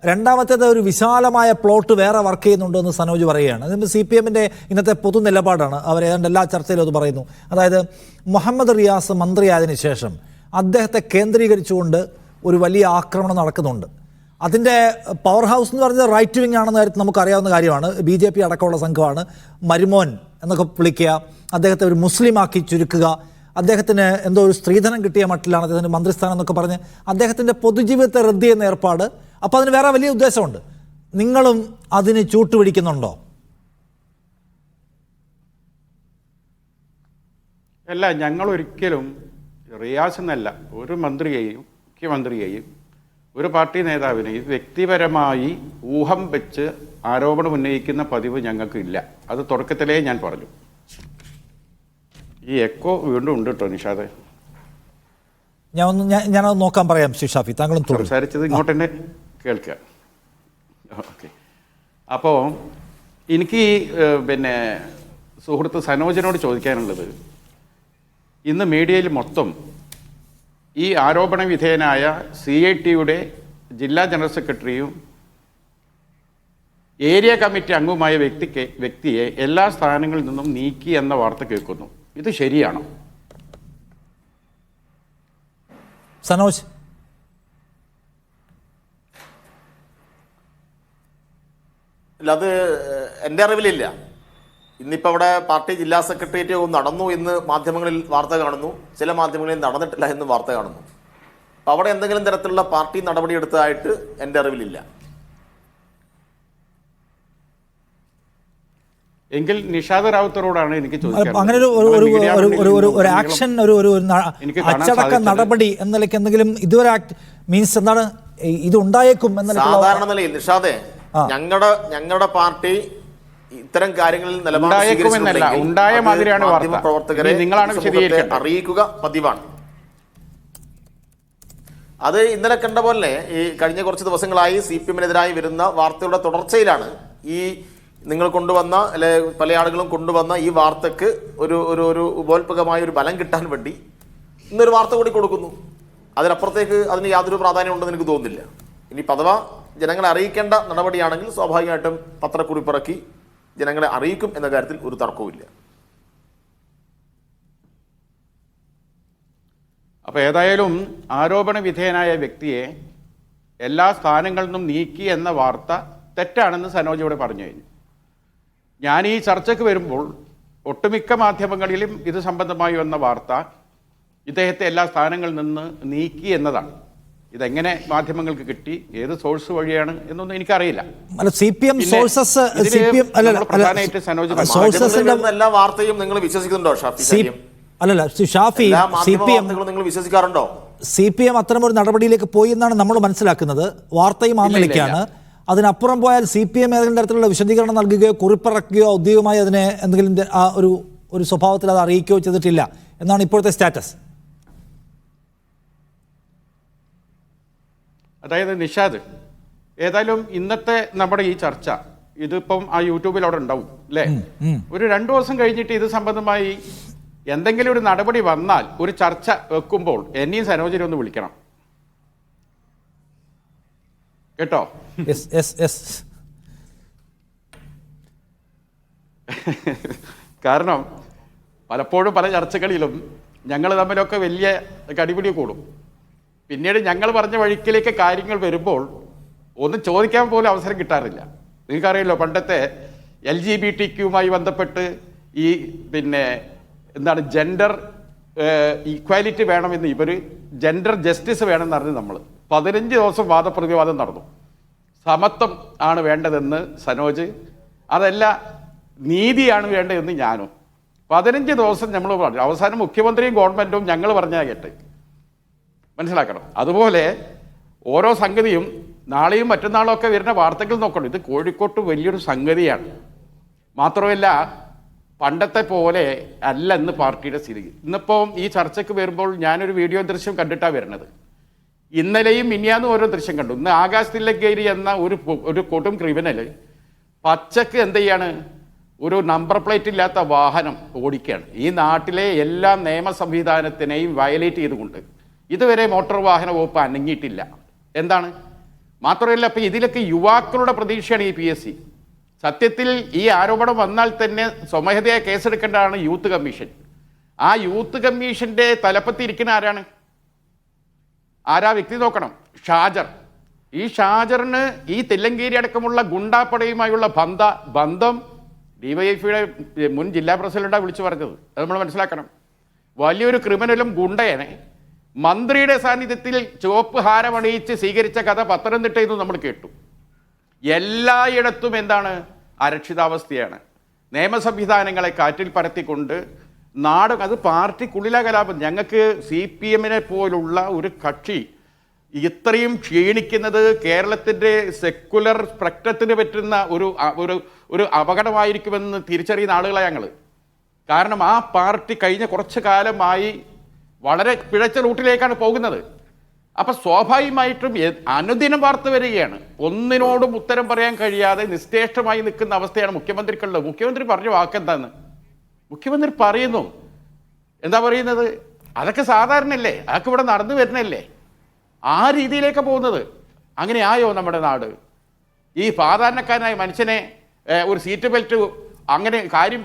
രണ്ടാമത്തേത് ഒരു വിശാലമായ പ്ലോട്ട് വേറെ വർക്ക് ചെയ്യുന്നുണ്ടോ എന്ന് സനോജ് പറയുകയാണ്. അതിന് CPMന്റെ ഇന്നത്തെ പൊതു നിലപാടാണ്. അവർ ഏതാണ്ട് എല്ലാ ചർച്ചയിലും അത് പറയുന്നു. അതായത് മുഹമ്മദ് റിയാസ് മന്ത്രിയായതിനു ശേഷം അദ്ദേഹത്തെ കേന്ദ്രീകരിച്ചുകൊണ്ട് ഒരു വലിയ ആക്രമണം നടക്കുന്നുണ്ട്. അതിൻ്റെ പവർ ഹൗസ് എന്ന് പറയുന്നത് റൈറ്റ് വിങ് ആണെന്ന കാര്യത്തിൽ നമുക്കറിയാവുന്ന കാര്യമാണ്. BJP അടക്കമുള്ള സംഘമാണ്. മരുമോൻ എന്നൊക്കെ വിളിക്കുക, അദ്ദേഹത്തെ ഒരു മുസ്ലിമാക്കി ചുരുക്കുക, അദ്ദേഹത്തിന് എന്തോ ഒരു സ്ത്രീധനം കിട്ടിയ മട്ടിലാണ് അദ്ദേഹത്തിന് മന്ത്രിസ്ഥാനം എന്നൊക്കെ പറഞ്ഞ് അദ്ദേഹത്തിൻ്റെ പൊതുജീവിതത്തെ റദ്ദ് ചെയ്യുന്ന ഏർപ്പാട്. അപ്പോൾ അതിന് വേറെ വലിയ ഉദ്ദേശമുണ്ട്. നിങ്ങളും അതിന് ചൂട്ടുപിടിക്കുന്നുണ്ടോ? അല്ല, ഞങ്ങളൊരിക്കലും റിയാസ് എന്നല്ല ഒരു മന്ത്രിയെയും മുഖ്യമന്ത്രിയെയും ഒരു പാർട്ടി നേതാവിനെയും വ്യക്തിപരമായി ഊഹം വെച്ച് ആരോപണം ഉന്നയിക്കുന്ന പതിവ് ഞങ്ങൾക്കില്ല. അത് തുടക്കത്തിലേ ഞാൻ പറഞ്ഞു. ഈ എക്കോ വീണ്ടും ഉണ്ട് കേട്ടോ നിഷാദ്. ഞാനത് നോക്കാൻ പറയാം. ശ്രീ ഷാഫി, താങ്കളും സംസാരിച്ചത് ഇങ്ങോട്ട് തന്നെ കേൾക്കുക. ഓക്കെ. അപ്പോൾ എനിക്ക് പിന്നെ സുഹൃത്ത് സനോജിനോട് ചോദിക്കാനുള്ളത്, ഇന്ന് മീഡിയയിൽ മൊത്തം ഈ ആരോപണ വിധേയനായ CIT-യുടെ ജില്ലാ ജനറൽ സെക്രട്ടറിയും ഏരിയ കമ്മിറ്റി അംഗവുമായ വ്യക്തിയെ എല്ലാ സ്ഥാനങ്ങളിൽ നിന്നും നീക്കി എന്ന വാർത്ത കേൾക്കുന്നു. ഇത് ശരിയാണോ? സനോജ്, അല്ല, അത് എൻ്റെ അറിവിലില്ല. ഇന്നിപ്പോൾ അവിടെ പാർട്ടി ജില്ലാ സെക്രട്ടേറിയറ്റ് നടന്നു എന്ന് മാധ്യമങ്ങളിൽ വാർത്ത കാണുന്നു, ചില മാധ്യമങ്ങളിൽ നടന്നിട്ടില്ല എന്ന് വാർത്ത കാണുന്നു. അപ്പോൾ അവിടെ എന്തെങ്കിലും തരത്തിലുള്ള പാർട്ടി നടപടി എടുത്തതായിട്ട് എൻ്റെ അറിവിലില്ല. എങ്കിൽ നിഷാദ് റാവുത്തറോടാണ് എനിക്ക് അങ്ങനെ ഒരു ആക്ഷൻ, ഒരു അച്ചടക്ക നടപടി എന്ന നിലയ്ക്ക് എന്തെങ്കിലും ഇതുവരെ മീൻസ് എന്താണ് ഇത് ഉണ്ടായേക്കും എന്ന സാധാരണ നിലയിൽ നിഷാദേ, ഞങ്ങളുടെ പാർട്ടി ഇത്തരം കാര്യങ്ങളിൽ പ്രവർത്തകരെ അറിയിക്കുക പതിവാണ്. അത് ഇന്നലെ കണ്ട പോലെ ഈ കഴിഞ്ഞ കുറച്ച് ദിവസങ്ങളായി CPM-നെതിരായി വരുന്ന വാർത്തയുടെ തുടർച്ചയിലാണ് ഈ നിങ്ങൾ കൊണ്ടുവന്ന, അല്ലെ പല ആളുകളും കൊണ്ടുവന്ന ഈ വാർത്തക്ക് ഒരു ഉപോത്പകമായ ഒരു ബലം കിട്ടാൻ വേണ്ടി ഇന്നൊരു വാർത്ത കൂടി കൊടുക്കുന്നു. അതിനപ്പുറത്തേക്ക് അതിന് യാതൊരു പ്രാധാന്യം ഉണ്ടെന്ന് എനിക്ക് തോന്നുന്നില്ല. ഇനി അഥവാ ജനങ്ങളെ അറിയിക്കേണ്ട നടപടിയാണെങ്കിൽ സ്വാഭാവികമായിട്ടും പത്രക്കുറിപ്പിറക്കി ജനങ്ങളെ അറിയിക്കും എന്ന കാര്യത്തിൽ ഒരു തർക്കവുമില്ല. അപ്പോൾ ഏതായാലും ആരോപണ വിധേയനായ വ്യക്തിയെ എല്ലാ സ്ഥാനങ്ങളിൽ നിന്നും നീക്കി എന്ന വാർത്ത തെറ്റാണെന്ന് സനോജ് ഇവിടെ പറഞ്ഞു കഴിഞ്ഞു. ഞാൻ ഈ ചർച്ചയ്ക്ക് വരുമ്പോൾ ഒട്ടുമിക്ക മാധ്യമങ്ങളിലും ഇത് സംബന്ധമായി വന്ന വാർത്ത ഇദ്ദേഹത്തെ എല്ലാ സ്ഥാനങ്ങളിൽ നിന്ന് നീക്കി എന്നതാണ്. ഇതെങ്ങനെ മാധ്യമങ്ങൾക്ക് കിട്ടി, ഏത് സോഴ്സ് വഴിയാണ് എന്നൊന്നും എനിക്കറിയില്ല. എല്ലാ വാർത്തയും നിങ്ങൾ വിശ്വസിക്കുന്നുണ്ടോ ഷാഫി? അല്ലല്ല ഷാഫി, നിങ്ങൾ വിശ്വസിക്കാറുണ്ടോ? CPM അത്തരമൊരു നടപടിയിലേക്ക് പോയി എന്നാണ് നമ്മൾ മനസ്സിലാക്കുന്നത്. വാർത്തയും ആ നിലയ്ക്കാണ്. അതിനപ്പുറം പോയാൽ CPM ഏതെങ്കിലും തരത്തിലുള്ള വിശദീകരണം നൽകുകയോ കുറിപ്പിറക്കുകയോ ഔദ്യോഗികമായി അതിനെ എന്തെങ്കിലും ആ ഒരു സ്വഭാവത്തിൽ അത് അറിയിക്കുകയോ ചെയ്തിട്ടില്ല എന്നാണ് ഇപ്പോഴത്തെ സ്റ്റാറ്റസ്. അതായത് നിഷാദ്, ഏതായാലും ഇന്നത്തെ നമ്മുടെ ഈ ചർച്ച ഇതിപ്പം ആ യൂട്യൂബിൽ അവിടെ ഉണ്ടാവും അല്ലേ? ഒരു 2 ദിവസം കഴിഞ്ഞിട്ട് ഇത് സംബന്ധമായി എന്തെങ്കിലും ഒരു നടപടി വന്നാൽ, ഒരു ചർച്ച വെക്കുമ്പോൾ എന്നെയും സനോജിനെ ഒന്ന് വിളിക്കണം കേട്ടോ. കാരണം പലപ്പോഴും പല ചർച്ചകളിലും ഞങ്ങൾ തമ്മിലൊക്കെ വലിയ കടിപിടി കൂടും. പിന്നീട് ഞങ്ങൾ പറഞ്ഞ വഴിക്കിലേക്ക് കാര്യങ്ങൾ വരുമ്പോൾ ഒന്ന് ചോദിക്കാൻ പോലും അവസരം കിട്ടാറില്ല. നിങ്ങൾക്കറിയാലോ, പണ്ടത്തെ LGBTQ-യുമായി ബന്ധപ്പെട്ട് ഈ പിന്നെ എന്താണ് ജെൻഡർ ഈക്വാലിറ്റി വേണമെന്ന് ഇവർ ജെൻഡർ ജസ്റ്റിസ് വേണമെന്ന് പറഞ്ഞ് നമ്മൾ 15 ദിവസം വാദപ്രതിവാദം നടന്നു. സമത്വം ആണ് വേണ്ടതെന്ന് സനോജ്, അതല്ല നീതിയാണ് വേണ്ടതെന്ന് ഞാനും. 15 ദിവസം നമ്മൾ പറഞ്ഞു. അവസാനം മുഖ്യമന്ത്രിയും ഗവൺമെൻറ്റും ഞങ്ങൾ പറഞ്ഞാൽ കേട്ട് മനസ്സിലാക്കണം. അതുപോലെ ഓരോ സംഗതിയും നാളെയും മറ്റന്നാളും ഒക്കെ വരുന്ന വാർത്തകൾ നോക്കണം. ഇത് കോഴിക്കോട്ട് വലിയൊരു സംഗതിയാണ്. മാത്രമല്ല പണ്ടത്തെ പോലെ അല്ല ഇന്ന് പാർട്ടിയുടെ സ്ഥിതി. ഇന്നിപ്പോൾ ഈ ചർച്ചയ്ക്ക് വരുമ്പോൾ ഞാനൊരു വീഡിയോ ദൃശ്യം കണ്ടിട്ടാണ് വരുന്നത്. ഇന്നലെയും മിനിയാന്നും ഓരോ ദൃശ്യം കണ്ടു. ഇന്ന് ആകാശ് തില്ലങ്കേരി എന്ന ഒരു കൊടും ക്രിമിനൽ പച്ചക്ക് എന്ത് ചെയ്യാണ്, ഒരു നമ്പർ പ്ലേറ്റ് ഇല്ലാത്ത വാഹനം ഓടിക്കുകയാണ്. ഈ നാട്ടിലെ എല്ലാ നിയമ സംവിധാനത്തിനെയും വയലേറ്റ് ചെയ്തുകൊണ്ട് ഇതുവരെ മോട്ടോർ വാഹന വകുപ്പ് അനങ്ങിയിട്ടില്ല. എന്താണ്? മാത്രമല്ല, ഇപ്പം ഇതിലൊക്കെ യുവാക്കളുടെ പ്രതീക്ഷയാണ് ഈ PSC. സത്യത്തിൽ ഈ ആരോപണം വന്നാൽ തന്നെ സ്വമേധയാ കേസെടുക്കേണ്ടതാണ് യൂത്ത് കമ്മീഷൻ. ആ യൂത്ത് കമ്മീഷൻ്റെ തലപ്പത്തിരിക്കുന്ന ആരാ വ്യക്തി നോക്കണം. ഷാജർ ഈ ഷാജറിന് ഈ തില്ലങ്കേരി അടക്കമുള്ള ഗുണ്ടാപ്പടയുമായുള്ള ബന്ധം ഡിവൈഎഫ്ഐയുടെ മുൻ ജില്ലാ പ്രസിഡന്റാണ് വിളിച്ചു പറഞ്ഞത്. അത് നമ്മൾ മനസ്സിലാക്കണം. വലിയൊരു ക്രിമിനലും ഗുണ്ടയനെ മന്ത്രിയുടെ സാന്നിധ്യത്തിൽ ചുവപ്പ് ഹാരമണിയിച്ച് സ്വീകരിച്ച കഥ പത്തനംതിട്ടയിൽ നിന്ന് നമ്മൾ കേട്ടു. എല്ലായിടത്തും എന്താണ്? അരക്ഷിതാവസ്ഥയാണ്. നിയമ സംവിധാനങ്ങളെ കാറ്റിൽ പരത്തിക്കൊണ്ട് അത് പാർട്ടിക്കുള്ളിലെ കലാപം. ഞങ്ങൾക്ക് CPM-നെ പോലുള്ള ഒരു കക്ഷി ഇത്രയും ക്ഷീണിക്കുന്നത് കേരളത്തിൻ്റെ സെക്കുലർ സ്പെക്ട്രത്തിന് പറ്റുന്ന ഒരു അപകടമായിരിക്കുമെന്ന് തിരിച്ചറിയുന്ന ആളുകളാണ് ഞങ്ങൾ. കാരണം ആ പാർട്ടി കഴിഞ്ഞ കുറച്ച് കാലമായി വളരെ പിഴച്ച റൂട്ടിലേക്കാണ് പോകുന്നത്. അപ്പം സ്വാഭാവികമായിട്ടും അനുദിനം വാർത്ത വരികയാണ്. ഒന്നിനോടും ഉത്തരം പറയാൻ കഴിയാതെ നിശ്ചേഷ്ടമായി നിൽക്കുന്ന അവസ്ഥയാണ് മുഖ്യമന്ത്രിക്കുള്ളത്. മുഖ്യമന്ത്രി പറഞ്ഞ വാക്കെന്താന്ന്? മുഖ്യമന്ത്രി പറയുന്നു, എന്താ പറയുന്നത്? അതൊക്കെ സാധാരണയല്ലേ, അതൊക്കെ ഇവിടെ നടന്നു വരുന്നല്ലേ. ആ രീതിയിലേക്ക് പോകുന്നത്. അങ്ങനെ ആയോ നമ്മുടെ നാട്? ഈ സാധാരണക്കാരനായ മനുഷ്യനെ ഒരു സീറ്റ് ബെൽറ്റ് അങ്ങനെ കാര്യം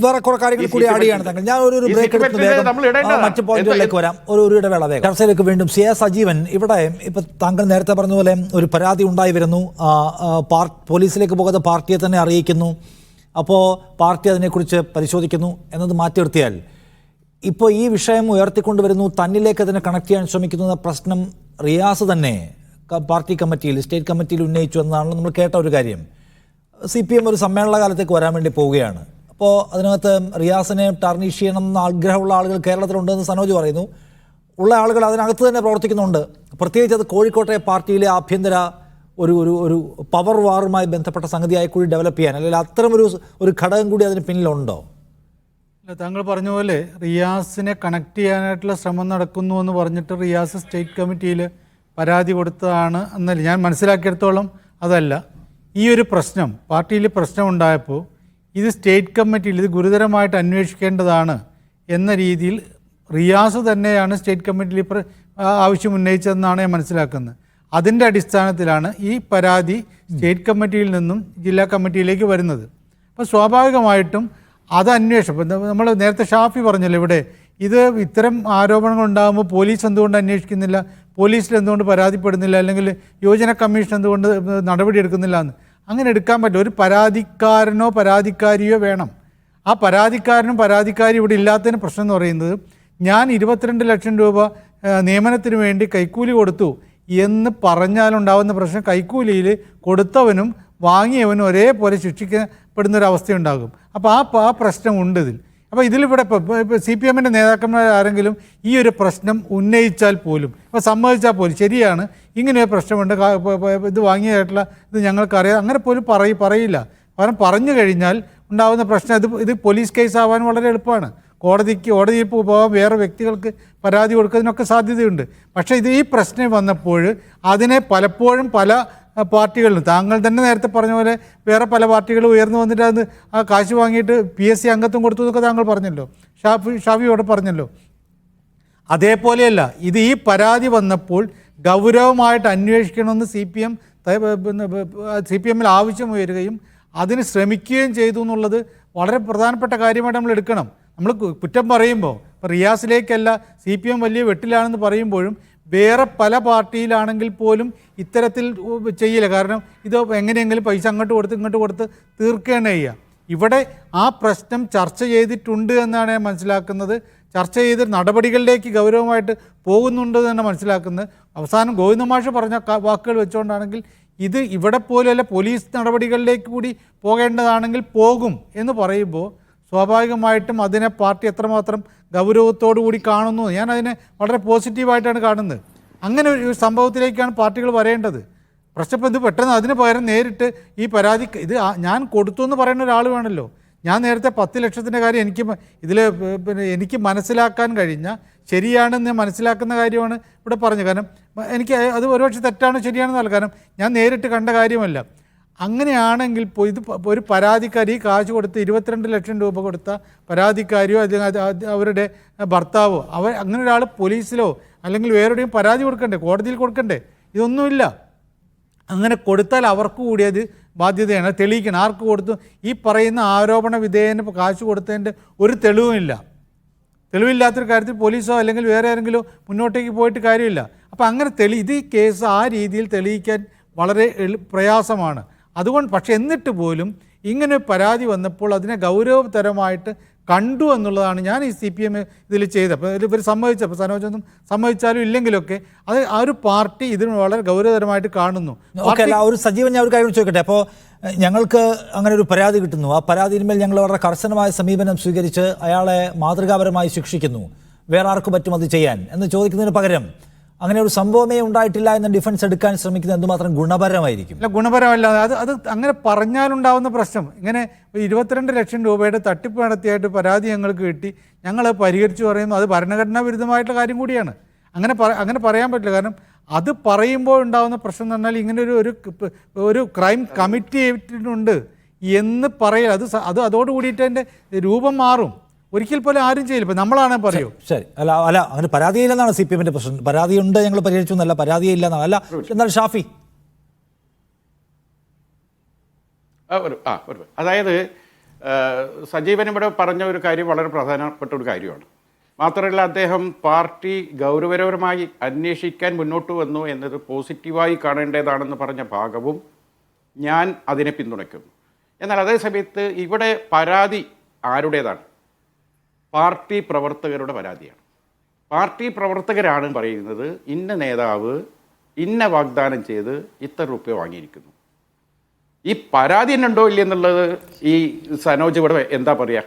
വേറെ കുറെ കാര്യങ്ങൾ കൂടി ആഡ് ചെയ്യാണ് താങ്കൾ. ഞാൻ ഒരു ബ്രേക്ക് എടുത്ത് മറ്റു പോയിന്റുകളിലേക്ക് വരാം. ഒരു ഇടവേള വേഗം ചർച്ചയിലേക്ക് വീണ്ടും. CA സജീവൻ, ഇവിടെ ഇപ്പൊ താങ്കൾ നേരത്തെ പറഞ്ഞ പോലെ ഒരു പരാതി ഉണ്ടായി വരുന്നു, പോലീസിലേക്ക് പോകാതെ പാർട്ടിയെ തന്നെ അറിയിക്കുന്നു, അപ്പോൾ പാർട്ടി അതിനെക്കുറിച്ച് പരിശോധിക്കുന്നു എന്നത് മാറ്റി നിർത്തിയാൽ ഇപ്പോൾ ഈ വിഷയം ഉയർത്തിക്കൊണ്ടുവരുന്നു, തന്നിലേക്ക് അതിനെ കണക്ട് ചെയ്യാൻ ശ്രമിക്കുന്ന പ്രശ്നം റിയാസ് തന്നെ പാർട്ടി കമ്മിറ്റിയിൽ, സ്റ്റേറ്റ് കമ്മിറ്റിയിൽ ഉന്നയിച്ചു എന്നാണ് നമ്മൾ കേട്ട ഒരു കാര്യം. CPM ഒരു സമ്മേളന കാലത്തേക്ക് വരാൻ വേണ്ടി പോവുകയാണ്. അപ്പോൾ അതിനകത്ത് റിയാസിനെ ടാർണിഷ് ചെയ്യണം എന്ന ആഗ്രഹമുള്ള ആളുകൾ കേരളത്തിലുണ്ടെന്ന് സനോജ് പറയുന്നു. ഉള്ള ആളുകൾ അതിനകത്ത് തന്നെ പ്രവർത്തിക്കുന്നുണ്ട്. പ്രത്യേകിച്ച് അത് കോഴിക്കോട്ടെ പാർട്ടിയിലെ ആഭ്യന്തര ഒരു പവർ വാറുമായി ബന്ധപ്പെട്ട സംഗതിയായി കൂടി ഡെവലപ്പ് ചെയ്യാൻ, അല്ലെങ്കിൽ അത്തരം ഒരു ഘടകം കൂടി അതിന് പിന്നിലുണ്ടോ? താങ്കൾ പറഞ്ഞ പോലെ റിയാസിനെ കണക്ട് ചെയ്യാനായിട്ടുള്ള ശ്രമം നടക്കുന്നു എന്ന് പറഞ്ഞിട്ട് റിയാസ് സ്റ്റേറ്റ് കമ്മിറ്റിയിൽ പരാതി കൊടുത്തതാണ് എന്നല്ല ഞാൻ മനസ്സിലാക്കിയെടുത്തോളം. അതല്ല, ഈ ഒരു പ്രശ്നം പാർട്ടിയിൽ പ്രശ്നമുണ്ടായപ്പോൾ ഇത് സ്റ്റേറ്റ് കമ്മിറ്റിയിൽ ഇത് ഗുരുതരമായിട്ട് അന്വേഷിക്കേണ്ടതാണ് എന്ന രീതിയിൽ റിയാസ് തന്നെയാണ് സ്റ്റേറ്റ് കമ്മിറ്റിയിൽ ആവശ്യം ഉന്നയിച്ചതെന്നാണ് ഞാൻ മനസ്സിലാക്കുന്നത്. അതിൻ്റെ അടിസ്ഥാനത്തിലാണ് ഈ പരാതി സ്റ്റേറ്റ് കമ്മിറ്റിയിൽ നിന്നും ജില്ലാ കമ്മിറ്റിയിലേക്ക് വരുന്നത്. അപ്പോൾ സ്വാഭാവികമായിട്ടും അത് അന്വേഷണം, നമ്മൾ നേരത്തെ ഷാഫി പറഞ്ഞല്ലോ ഇവിടെ, ഇത് ഇത്തരം ആരോപണങ്ങൾ ഉണ്ടാകുമ്പോൾ പോലീസ് എന്തുകൊണ്ട് അന്വേഷിക്കുന്നില്ല, പോലീസിൽ എന്തുകൊണ്ട് പരാതിപ്പെടുന്നില്ല, അല്ലെങ്കിൽ യോജന കമ്മീഷൻ എന്തുകൊണ്ട് നടപടി എടുക്കുന്നില്ല എന്ന്. അങ്ങനെ എടുക്കാൻ പറ്റില്ല. ഒരു പരാതിക്കാരനോ പരാതിക്കാരിയോ വേണം. ആ പരാതിക്കാരനും പരാതിക്കാരി ഇവിടെ ഇല്ലാത്തതിന് പ്രശ്നം എന്ന് പറയുന്നത്, ഞാൻ 22 ലക്ഷം രൂപ നിയമനത്തിന് വേണ്ടി കൈക്കൂലി കൊടുത്തു എന്ന് പറഞ്ഞാലുണ്ടാകുന്ന പ്രശ്നം കൈക്കൂലിയിൽ കൊടുത്തവനും വാങ്ങിയവനും ഒരേപോലെ ശിക്ഷിക്കപ്പെടുന്നൊരവസ്ഥയുണ്ടാകും. അപ്പോൾ ആ പ്രശ്നമുണ്ട് ഇതിൽ. അപ്പോൾ ഇതിലിവിടെ ഇപ്പോൾ CPM-ൻ്റെ നേതാക്കന്മാർ ആരെങ്കിലും ഈ ഒരു പ്രശ്നം ഉന്നയിച്ചാൽ പോലും, ഇപ്പോൾ സമ്മതിച്ചാൽ പോലും ശരിയാണ് ഇങ്ങനെയൊരു പ്രശ്നമുണ്ട്, ഇത് വാങ്ങിയതായിട്ടുള്ള ഇത് ഞങ്ങൾക്കറിയാം, അങ്ങനെ പോലും പറയില്ല. കാരണം പറഞ്ഞു കഴിഞ്ഞാൽ ഉണ്ടാകുന്ന പ്രശ്നം ഇത് പോലീസ് കേസ് ആവാൻ വളരെ എളുപ്പമാണ്. കോടതിയിൽ പോകാൻ വേറെ വ്യക്തികൾക്ക് പരാതി കൊടുക്കുന്നതിനൊക്കെ സാധ്യതയുണ്ട്. പക്ഷേ ഈ പ്രശ്നം വന്നപ്പോൾ അതിനെ പലപ്പോഴും പല പാർട്ടികളിലും, താങ്കൾ തന്നെ നേരത്തെ പറഞ്ഞ പോലെ വേറെ പല പാർട്ടികളും ഉയർന്നു വന്നിട്ട് അത് ആ കാശ് വാങ്ങിയിട്ട് PSC അംഗത്വം കൊടുത്തു എന്നൊക്കെ താങ്കൾ പറഞ്ഞല്ലോ, ഷാഫിയോട് പറഞ്ഞല്ലോ. അതേപോലെയല്ല, ഇത് ഈ പരാതി വന്നപ്പോൾ ഗൗരവമായിട്ട് അന്വേഷിക്കണമെന്ന് CPM-ൽ ആവശ്യം ഉയരുകയും അതിന് ശ്രമിക്കുകയും ചെയ്തു എന്നുള്ളത് വളരെ പ്രധാനപ്പെട്ട കാര്യമായിട്ട് നമ്മൾ എടുക്കണം. നമ്മൾ കുറ്റം പറയുമ്പോൾ ഇപ്പോൾ റിയാസിലേക്കല്ല, CPM വലിയ വെട്ടിലാണെന്ന് പറയുമ്പോഴും വേറെ പല പാർട്ടിയിലാണെങ്കിൽ പോലും ഇത്തരത്തിൽ ചെയ്യില്ല. കാരണം ഇത് എങ്ങനെയെങ്കിലും പൈസ അങ്ങോട്ട് കൊടുത്ത് തീർക്കുകയാണ് ചെയ്യുക. ഇവിടെ ആ പ്രശ്നം ചർച്ച ചെയ്തിട്ടുണ്ട് എന്നാണ് ഞാൻ മനസ്സിലാക്കുന്നത്. ചർച്ച ചെയ്ത് നടപടികളിലേക്ക് ഗൗരവമായിട്ട് പോകുന്നുണ്ട് എന്നാണ് മനസ്സിലാക്കുന്നത്. അവസാനം ഗോവിന്ദമാഷ് പറഞ്ഞ വാക്കുകൾ വെച്ചുകൊണ്ടാണെങ്കിൽ ഇത് ഇവിടെ പോലെയല്ല, പോലീസ് നടപടികളിലേക്ക് കൂടി പോകേണ്ടതാണെങ്കിൽ പോകും എന്ന് പറയുമ്പോൾ സ്വാഭാവികമായിട്ടും അതിനെ പാർട്ടി എത്രമാത്രം ഗൗരവത്തോടു കൂടി കാണുന്നു, ഞാൻ അതിനെ വളരെ പോസിറ്റീവായിട്ടാണ് കാണുന്നത്. അങ്ങനെ ഒരു സംഭവത്തിലേക്കാണ് പാർട്ടികൾ വരേണ്ടത്. പ്രശ്നം ഇത് പെട്ടെന്ന് അതിന് പകരം നേരിട്ട് ഈ പരാതി ഇത് ഞാൻ കൊടുത്തു എന്ന് പറയുന്ന ഒരാൾ വേണമല്ലോ. ഞാൻ നേരത്തെ 10 ലക്ഷത്തിൻ്റെ കാര്യം എനിക്ക് മനസ്സിലാക്കാൻ കഴിഞ്ഞ ശരിയാണെന്ന് മനസ്സിലാക്കുന്ന കാര്യമാണ് ഇവിടെ പറഞ്ഞത്. കാരണം എനിക്ക് അത് ഒരുപക്ഷെ തെറ്റാണ് ശരിയാണെന്നല്ല, കാരണം ഞാൻ നേരിട്ട് കണ്ട കാര്യമല്ല. അങ്ങനെയാണെങ്കിൽ ഇത് ഒരു പരാതിക്കാരി കാശ് കൊടുത്ത് 22 ലക്ഷം രൂപ കൊടുത്ത പരാതിക്കാരിയോ അവരുടെ ഭർത്താവോ അങ്ങനെ ഒരാൾ പോലീസിലോ അല്ലെങ്കിൽ വേറെവിടെയും പരാതി കൊടുക്കണ്ടേ, കോടതിയിൽ കൊടുക്കണ്ടേ? ഇതൊന്നുമില്ല. അങ്ങനെ കൊടുത്താൽ അവർക്ക് കൂടി അത് ബാധ്യതയാണ്, തെളിയിക്കണം. ആർക്ക് കൊടുത്തു? ഈ പറയുന്ന ആരോപണ വിധേയന് കാശ് കൊടുത്തതിൻ്റെ ഒരു തെളിവുമില്ല. തെളിവില്ലാത്തൊരു കാര്യത്തിൽ പോലീസോ അല്ലെങ്കിൽ വേറെ ആരെങ്കിലും മുന്നോട്ടേക്ക് പോയിട്ട് കാര്യമില്ല. അപ്പോൾ അങ്ങനെ ഇത് ഈ കേസ് ആ രീതിയിൽ തെളിയിക്കാൻ വളരെ പ്രയാസമാണ്. അതുകൊണ്ട് പക്ഷെ എന്നിട്ട് പോലും ഇങ്ങനെ പരാതി വന്നപ്പോൾ അതിനെ ഗൗരവതരമായിട്ട് കണ്ടു എന്നുള്ളതാണ് ഞാൻ ഈ CPM ഇതിൽ ചെയ്തത്. അപ്പോൾ ഇവർ സമ്മതിച്ചപ്പോൾ സനോജൊന്നും സമ്മതിച്ചാലും ഇല്ലെങ്കിലൊക്കെ അത് ആ ഒരു പാർട്ടി ഇതിന് വളരെ ഗൗരവതരമായിട്ട് കാണുന്നു. ഒരു സജീവൻ ഞാൻ ഒരു കാര്യം ചോദിക്കട്ടെ. അപ്പോൾ ഞങ്ങൾക്ക് അങ്ങനെ ഒരു പരാതി കിട്ടുന്നു, ആ പരാതിയിന്മേൽ ഞങ്ങൾ വളരെ കർശനമായ സമീപനം സ്വീകരിച്ച് അയാളെ മാതൃകാപരമായി ശിക്ഷിക്കുന്നു, വേറെ ആർക്കും പറ്റും അത് ചെയ്യാൻ എന്ന് ചോദിക്കുന്നതിന് പകരം അങ്ങനെ ഒരു സംഭവമേ ഉണ്ടായിട്ടില്ല എന്ന് ഡിഫൻസ് എടുക്കാൻ ശ്രമിക്കുന്നത് എന്തുമാത്രം ഗുണപരമായിരിക്കും? അല്ല, ഗുണപരമല്ല. അത് അങ്ങനെ പറഞ്ഞാലുണ്ടാവുന്ന പ്രശ്നം, ഇങ്ങനെ 22 ലക്ഷം രൂപയുടെ തട്ടിപ്പ് നടത്തിയായിട്ട് പരാതി ഞങ്ങൾക്ക് കിട്ടി, ഞങ്ങൾ പരിഹരിച്ചു പറയുമ്പോൾ അത് ഭരണഘടനാ വിരുദ്ധമായിട്ടുള്ള കാര്യം കൂടിയാണ്. അങ്ങനെ പറയാൻ പറ്റില്ല. കാരണം അത് പറയുമ്പോൾ ഉണ്ടാകുന്ന പ്രശ്നം എന്ന് പറഞ്ഞാൽ ഇങ്ങനെ ഒരു ക്രൈം കമ്മിറ്റ് ചെയ്തിട്ടുണ്ട് എന്ന് പറയുക, അത് അതോടുകൂടിയിട്ട് അതിൻ്റെ രൂപം മാറും. ഒരിക്കൽ പോലും ആരും ചെയ്യില്ല. ഇപ്പം നമ്മളാണ് പറയൂ. ശരി, അല്ല അങ്ങനെ പരാതിയില്ലെന്നാണ് CPMന്റെ പ്രശ്നം. പരാതിയുണ്ട്, ഞങ്ങൾ പരിഹരിച്ചു എന്നല്ല, പരാതിയില്ലെന്നാണ്. അല്ല, എന്നാൽ ഷാഫി അതായത് സജീവൻ ഇവിടെ പറഞ്ഞ ഒരു കാര്യം വളരെ പ്രധാനപ്പെട്ട ഒരു കാര്യമാണ്. മാത്രമല്ല, അദ്ദേഹം പാർട്ടി ഗൗരവപരമായി അന്വേഷിക്കാൻ മുന്നോട്ട് വന്നു എന്നത് പോസിറ്റീവായി കാണേണ്ടതാണെന്ന് പറഞ്ഞ ഭാഗവും ഞാൻ അതിനെ പിന്തുണയ്ക്കുന്നു. എന്നാൽ അതേ സമയത്ത് ഇവിടെ പരാതി ആരുടേതാണ്? പാർട്ടി പ്രവർത്തകരുടെ പരാതിയാണ്. പാർട്ടി പ്രവർത്തകരാണ് പറയുന്നത് ഇന്ന നേതാവ് ഇന്ന വാഗ്ദാനം ചെയ്ത് ഇത്ര രൂപ വാങ്ങിയിരിക്കുന്നു. ഈ പരാതി തന്നെ ഉണ്ടോ ഇല്ല എന്നുള്ളത് ഈ സനോജ് ഇവിടെ എന്താ പറയുക?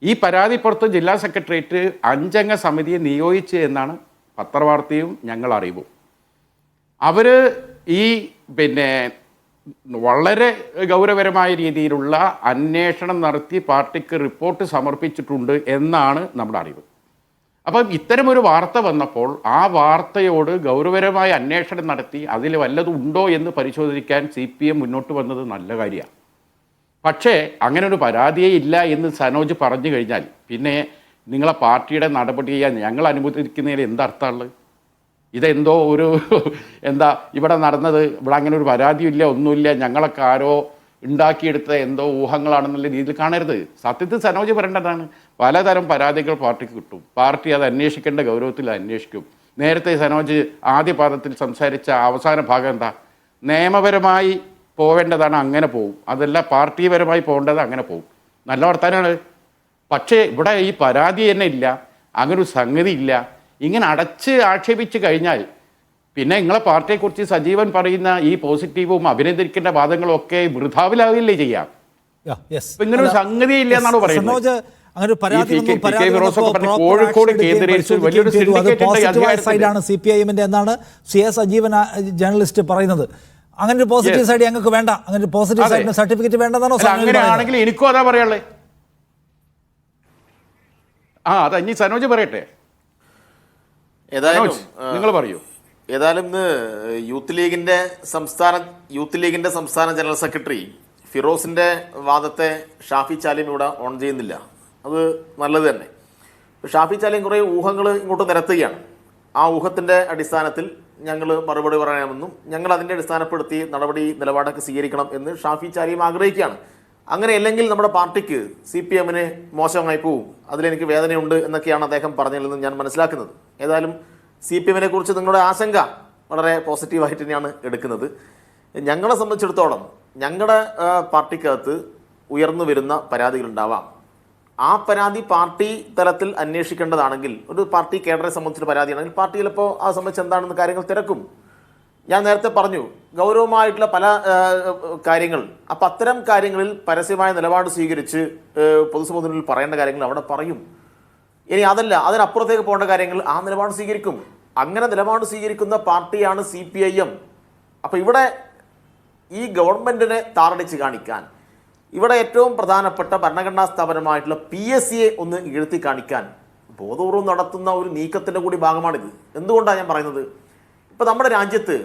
ഈ പരാതി പുറത്ത് ജില്ലാ സെക്രട്ടേറിയറ്റ് 5 അംഗ സമിതിയെ നിയോഗിച്ച് എന്നാണ് പത്രവാർത്തയും ഞങ്ങൾ അറിവും. അവർ ഈ വളരെ ഗൗരവപരമായ രീതിയിലുള്ള അന്വേഷണം നടത്തി പാർട്ടിക്ക് റിപ്പോർട്ട് സമർപ്പിച്ചിട്ടുണ്ട് എന്നാണ് നമ്മുടെ അറിവ്. അപ്പം ഇത്തരമൊരു വാർത്ത വന്നപ്പോൾ ആ വാർത്തയോട് ഗൗരവപരമായ അന്വേഷണം നടത്തി അതിൽ വല്ലതും ഉണ്ടോ എന്ന് പരിശോധിക്കാൻ CPM മുന്നോട്ട് വന്നത് നല്ല കാര്യമാണ്. പക്ഷേ അങ്ങനെ ഒരു പരാതിയേ ഇല്ല എന്ന് സനോജ് പറഞ്ഞു കഴിഞ്ഞാൽ പിന്നെ നിങ്ങളെ പാർട്ടിയുടെ നടപടിയെ ഞങ്ങൾ അനുമതിക്കുന്നതിൽ എന്തർത്ഥമുള്ളത്? ഇതെന്തോ എന്താ ഇവിടെ നടന്നത്, ഇവിടെ അങ്ങനെ ഒരു പരാതിയില്ല, ഒന്നുമില്ല, ഞങ്ങളൊക്കെ ആരോ ഉണ്ടാക്കിയെടുത്ത എന്തോ ഊഹങ്ങളാണെന്നുള്ള രീതിയിൽ കാണരുത്. സത്യത്തിൽ സനോജ് പറയേണ്ടതാണ്, പലതരം പരാതികൾ പാർട്ടിക്ക് കിട്ടും, പാർട്ടി അത് അന്വേഷിക്കേണ്ട ഗൗരവത്തിൽ അന്വേഷിക്കും. നേരത്തെ സനോജ് ആദ്യ പാദത്തിൽ സംസാരിച്ച അവസാന ഭാഗം എന്താ? നിയമപരമായി പോവേണ്ടതാണ്, അങ്ങനെ പോവും, അതല്ല പാർട്ടിപരമായി പോകേണ്ടത്, അങ്ങനെ പോവും. നല്ല വർത്താനാണ്. പക്ഷേ ഇവിടെ ഈ പരാതി തന്നെ ഇല്ല, അങ്ങനെ ഒരു സംഗതി ഇല്ല. ഇങ്ങനെ അടച്ച് ആക്ഷേപിച്ച് കഴിഞ്ഞാൽ പിന്നെ നിങ്ങളെ പാർട്ടിയെക്കുറിച്ച് സജീവൻ പറയുന്ന ഈ പോസിറ്റീവും അഭിനന്ദിക്കേണ്ട വാദങ്ങളും ഒക്കെ വൃഥാവിലാവില്ലേ ചെയ്യാം. ഇങ്ങനെ ഒരു സംഗതി ഇല്ല എന്നാണ് പറയുന്നത്. കോഴിക്കോട് കേന്ദ്രീകരിച്ച് വലിയൊരു CPIMന്റെ എന്നാണ് സജീവൻ ജേർണലിസ്റ്റ് പറയുന്നത്. അങ്ങനെ ഒരു പോസിറ്റീവ് സൈഡ് ഞങ്ങൾക്ക് വേണ്ട, അങ്ങനെ ഒരു പോസിറ്റീവ് സൈഡിന് സർട്ടിഫിക്കറ്റ് വേണ്ടെന്നാണോ? അങ്ങനെയാണെങ്കിൽ എനിക്കും അതാ പറയാനുള്ളത്. അതാ ഇനി സനോജ് പറയട്ടെ. ഏതായാലും നിങ്ങൾ പറയൂ. ഏതായാലും ഇന്ന് യൂത്ത് ലീഗിന്റെ സംസ്ഥാന ജനറൽ സെക്രട്ടറി ഫിറോസിന്റെ വാദത്തെ ഷാഫി ചാലിം ഇവിടെ ഓൺ ചെയ്യുന്നില്ല. അത് നല്ലത് തന്നെ. ഷാഫി ചാലിം കുറേ ഊഹങ്ങൾ ഇങ്ങോട്ട് നിരത്തുകയാണ്. ആ ഊഹത്തിന്റെ അടിസ്ഥാനത്തിൽ ഞങ്ങൾ മറുപടി പറയാമെന്നും ഞങ്ങൾ അതിന്റെ അടിസ്ഥാനപ്പെടുത്തി നിലപാടൊക്കെ സ്വീകരിക്കണം എന്ന് ഷാഫി ചാലിം ആഗ്രഹിക്കുകയാണ്. അങ്ങനെയല്ലെങ്കിൽ നമ്മുടെ പാർട്ടിക്ക് CPMന് മോശമായി പോവും, അതിലെനിക്ക് വേദനയുണ്ട് എന്നൊക്കെയാണ് അദ്ദേഹം പറഞ്ഞതിൽ ഞാൻ മനസ്സിലാക്കുന്നത്. ഏതായാലും CPMനെ കുറിച്ച് നിങ്ങളുടെ ആശങ്ക വളരെ പോസിറ്റീവായിട്ട് തന്നെയാണ് എടുക്കുന്നത്. ഞങ്ങളെ സംബന്ധിച്ചിടത്തോളം ഞങ്ങളുടെ പാർട്ടിക്കകത്ത് ഉയർന്നു വരുന്ന പരാതികളുണ്ടാവാം. ആ പരാതി പാർട്ടി തലത്തിൽ അന്വേഷിക്കേണ്ടതാണെങ്കിൽ, ഒരു പാർട്ടി കേഡറെ സംബന്ധിച്ചൊരു പരാതിയാണെങ്കിൽ പാർട്ടി ചിലപ്പോൾ ആ സംബന്ധിച്ച് എന്താണെന്ന് കാര്യങ്ങൾ തിരക്കും. ഞാൻ നേരത്തെ പറഞ്ഞു ഗൗരവമായിട്ടുള്ള പല കാര്യങ്ങൾ, അപ്പം അത്തരം കാര്യങ്ങളിൽ പരസ്യമായ നിലപാട് സ്വീകരിച്ച് പൊതുസമൂഹത്തിൽ പറയേണ്ട കാര്യങ്ങൾ അവിടെ പറയും. ഇനി അതല്ല, അതിനപ്പുറത്തേക്ക് പോകേണ്ട കാര്യങ്ങൾ ആ നിലപാട് സ്വീകരിക്കും. അങ്ങനെ നിലപാട് സ്വീകരിക്കുന്ന പാർട്ടിയാണ് CPIM. അപ്പം ഇവിടെ ഈ ഗവൺമെൻറ്റിനെ താറടിച്ച് കാണിക്കാൻ, ഇവിടെ ഏറ്റവും പ്രധാനപ്പെട്ട ഭരണഘടനാ സ്ഥാപനമായിട്ടുള്ള PSCയെ ഒന്ന് ഇഴുത്തി കാണിക്കാൻ ബോധപൂർവം നടത്തുന്ന ഒരു നീക്കത്തിൻ്റെ കൂടി ഭാഗമാണിത്. എന്തുകൊണ്ടാണ് ഞാൻ പറയുന്നത്? ഇപ്പോൾ നമ്മുടെ രാജ്യത്ത്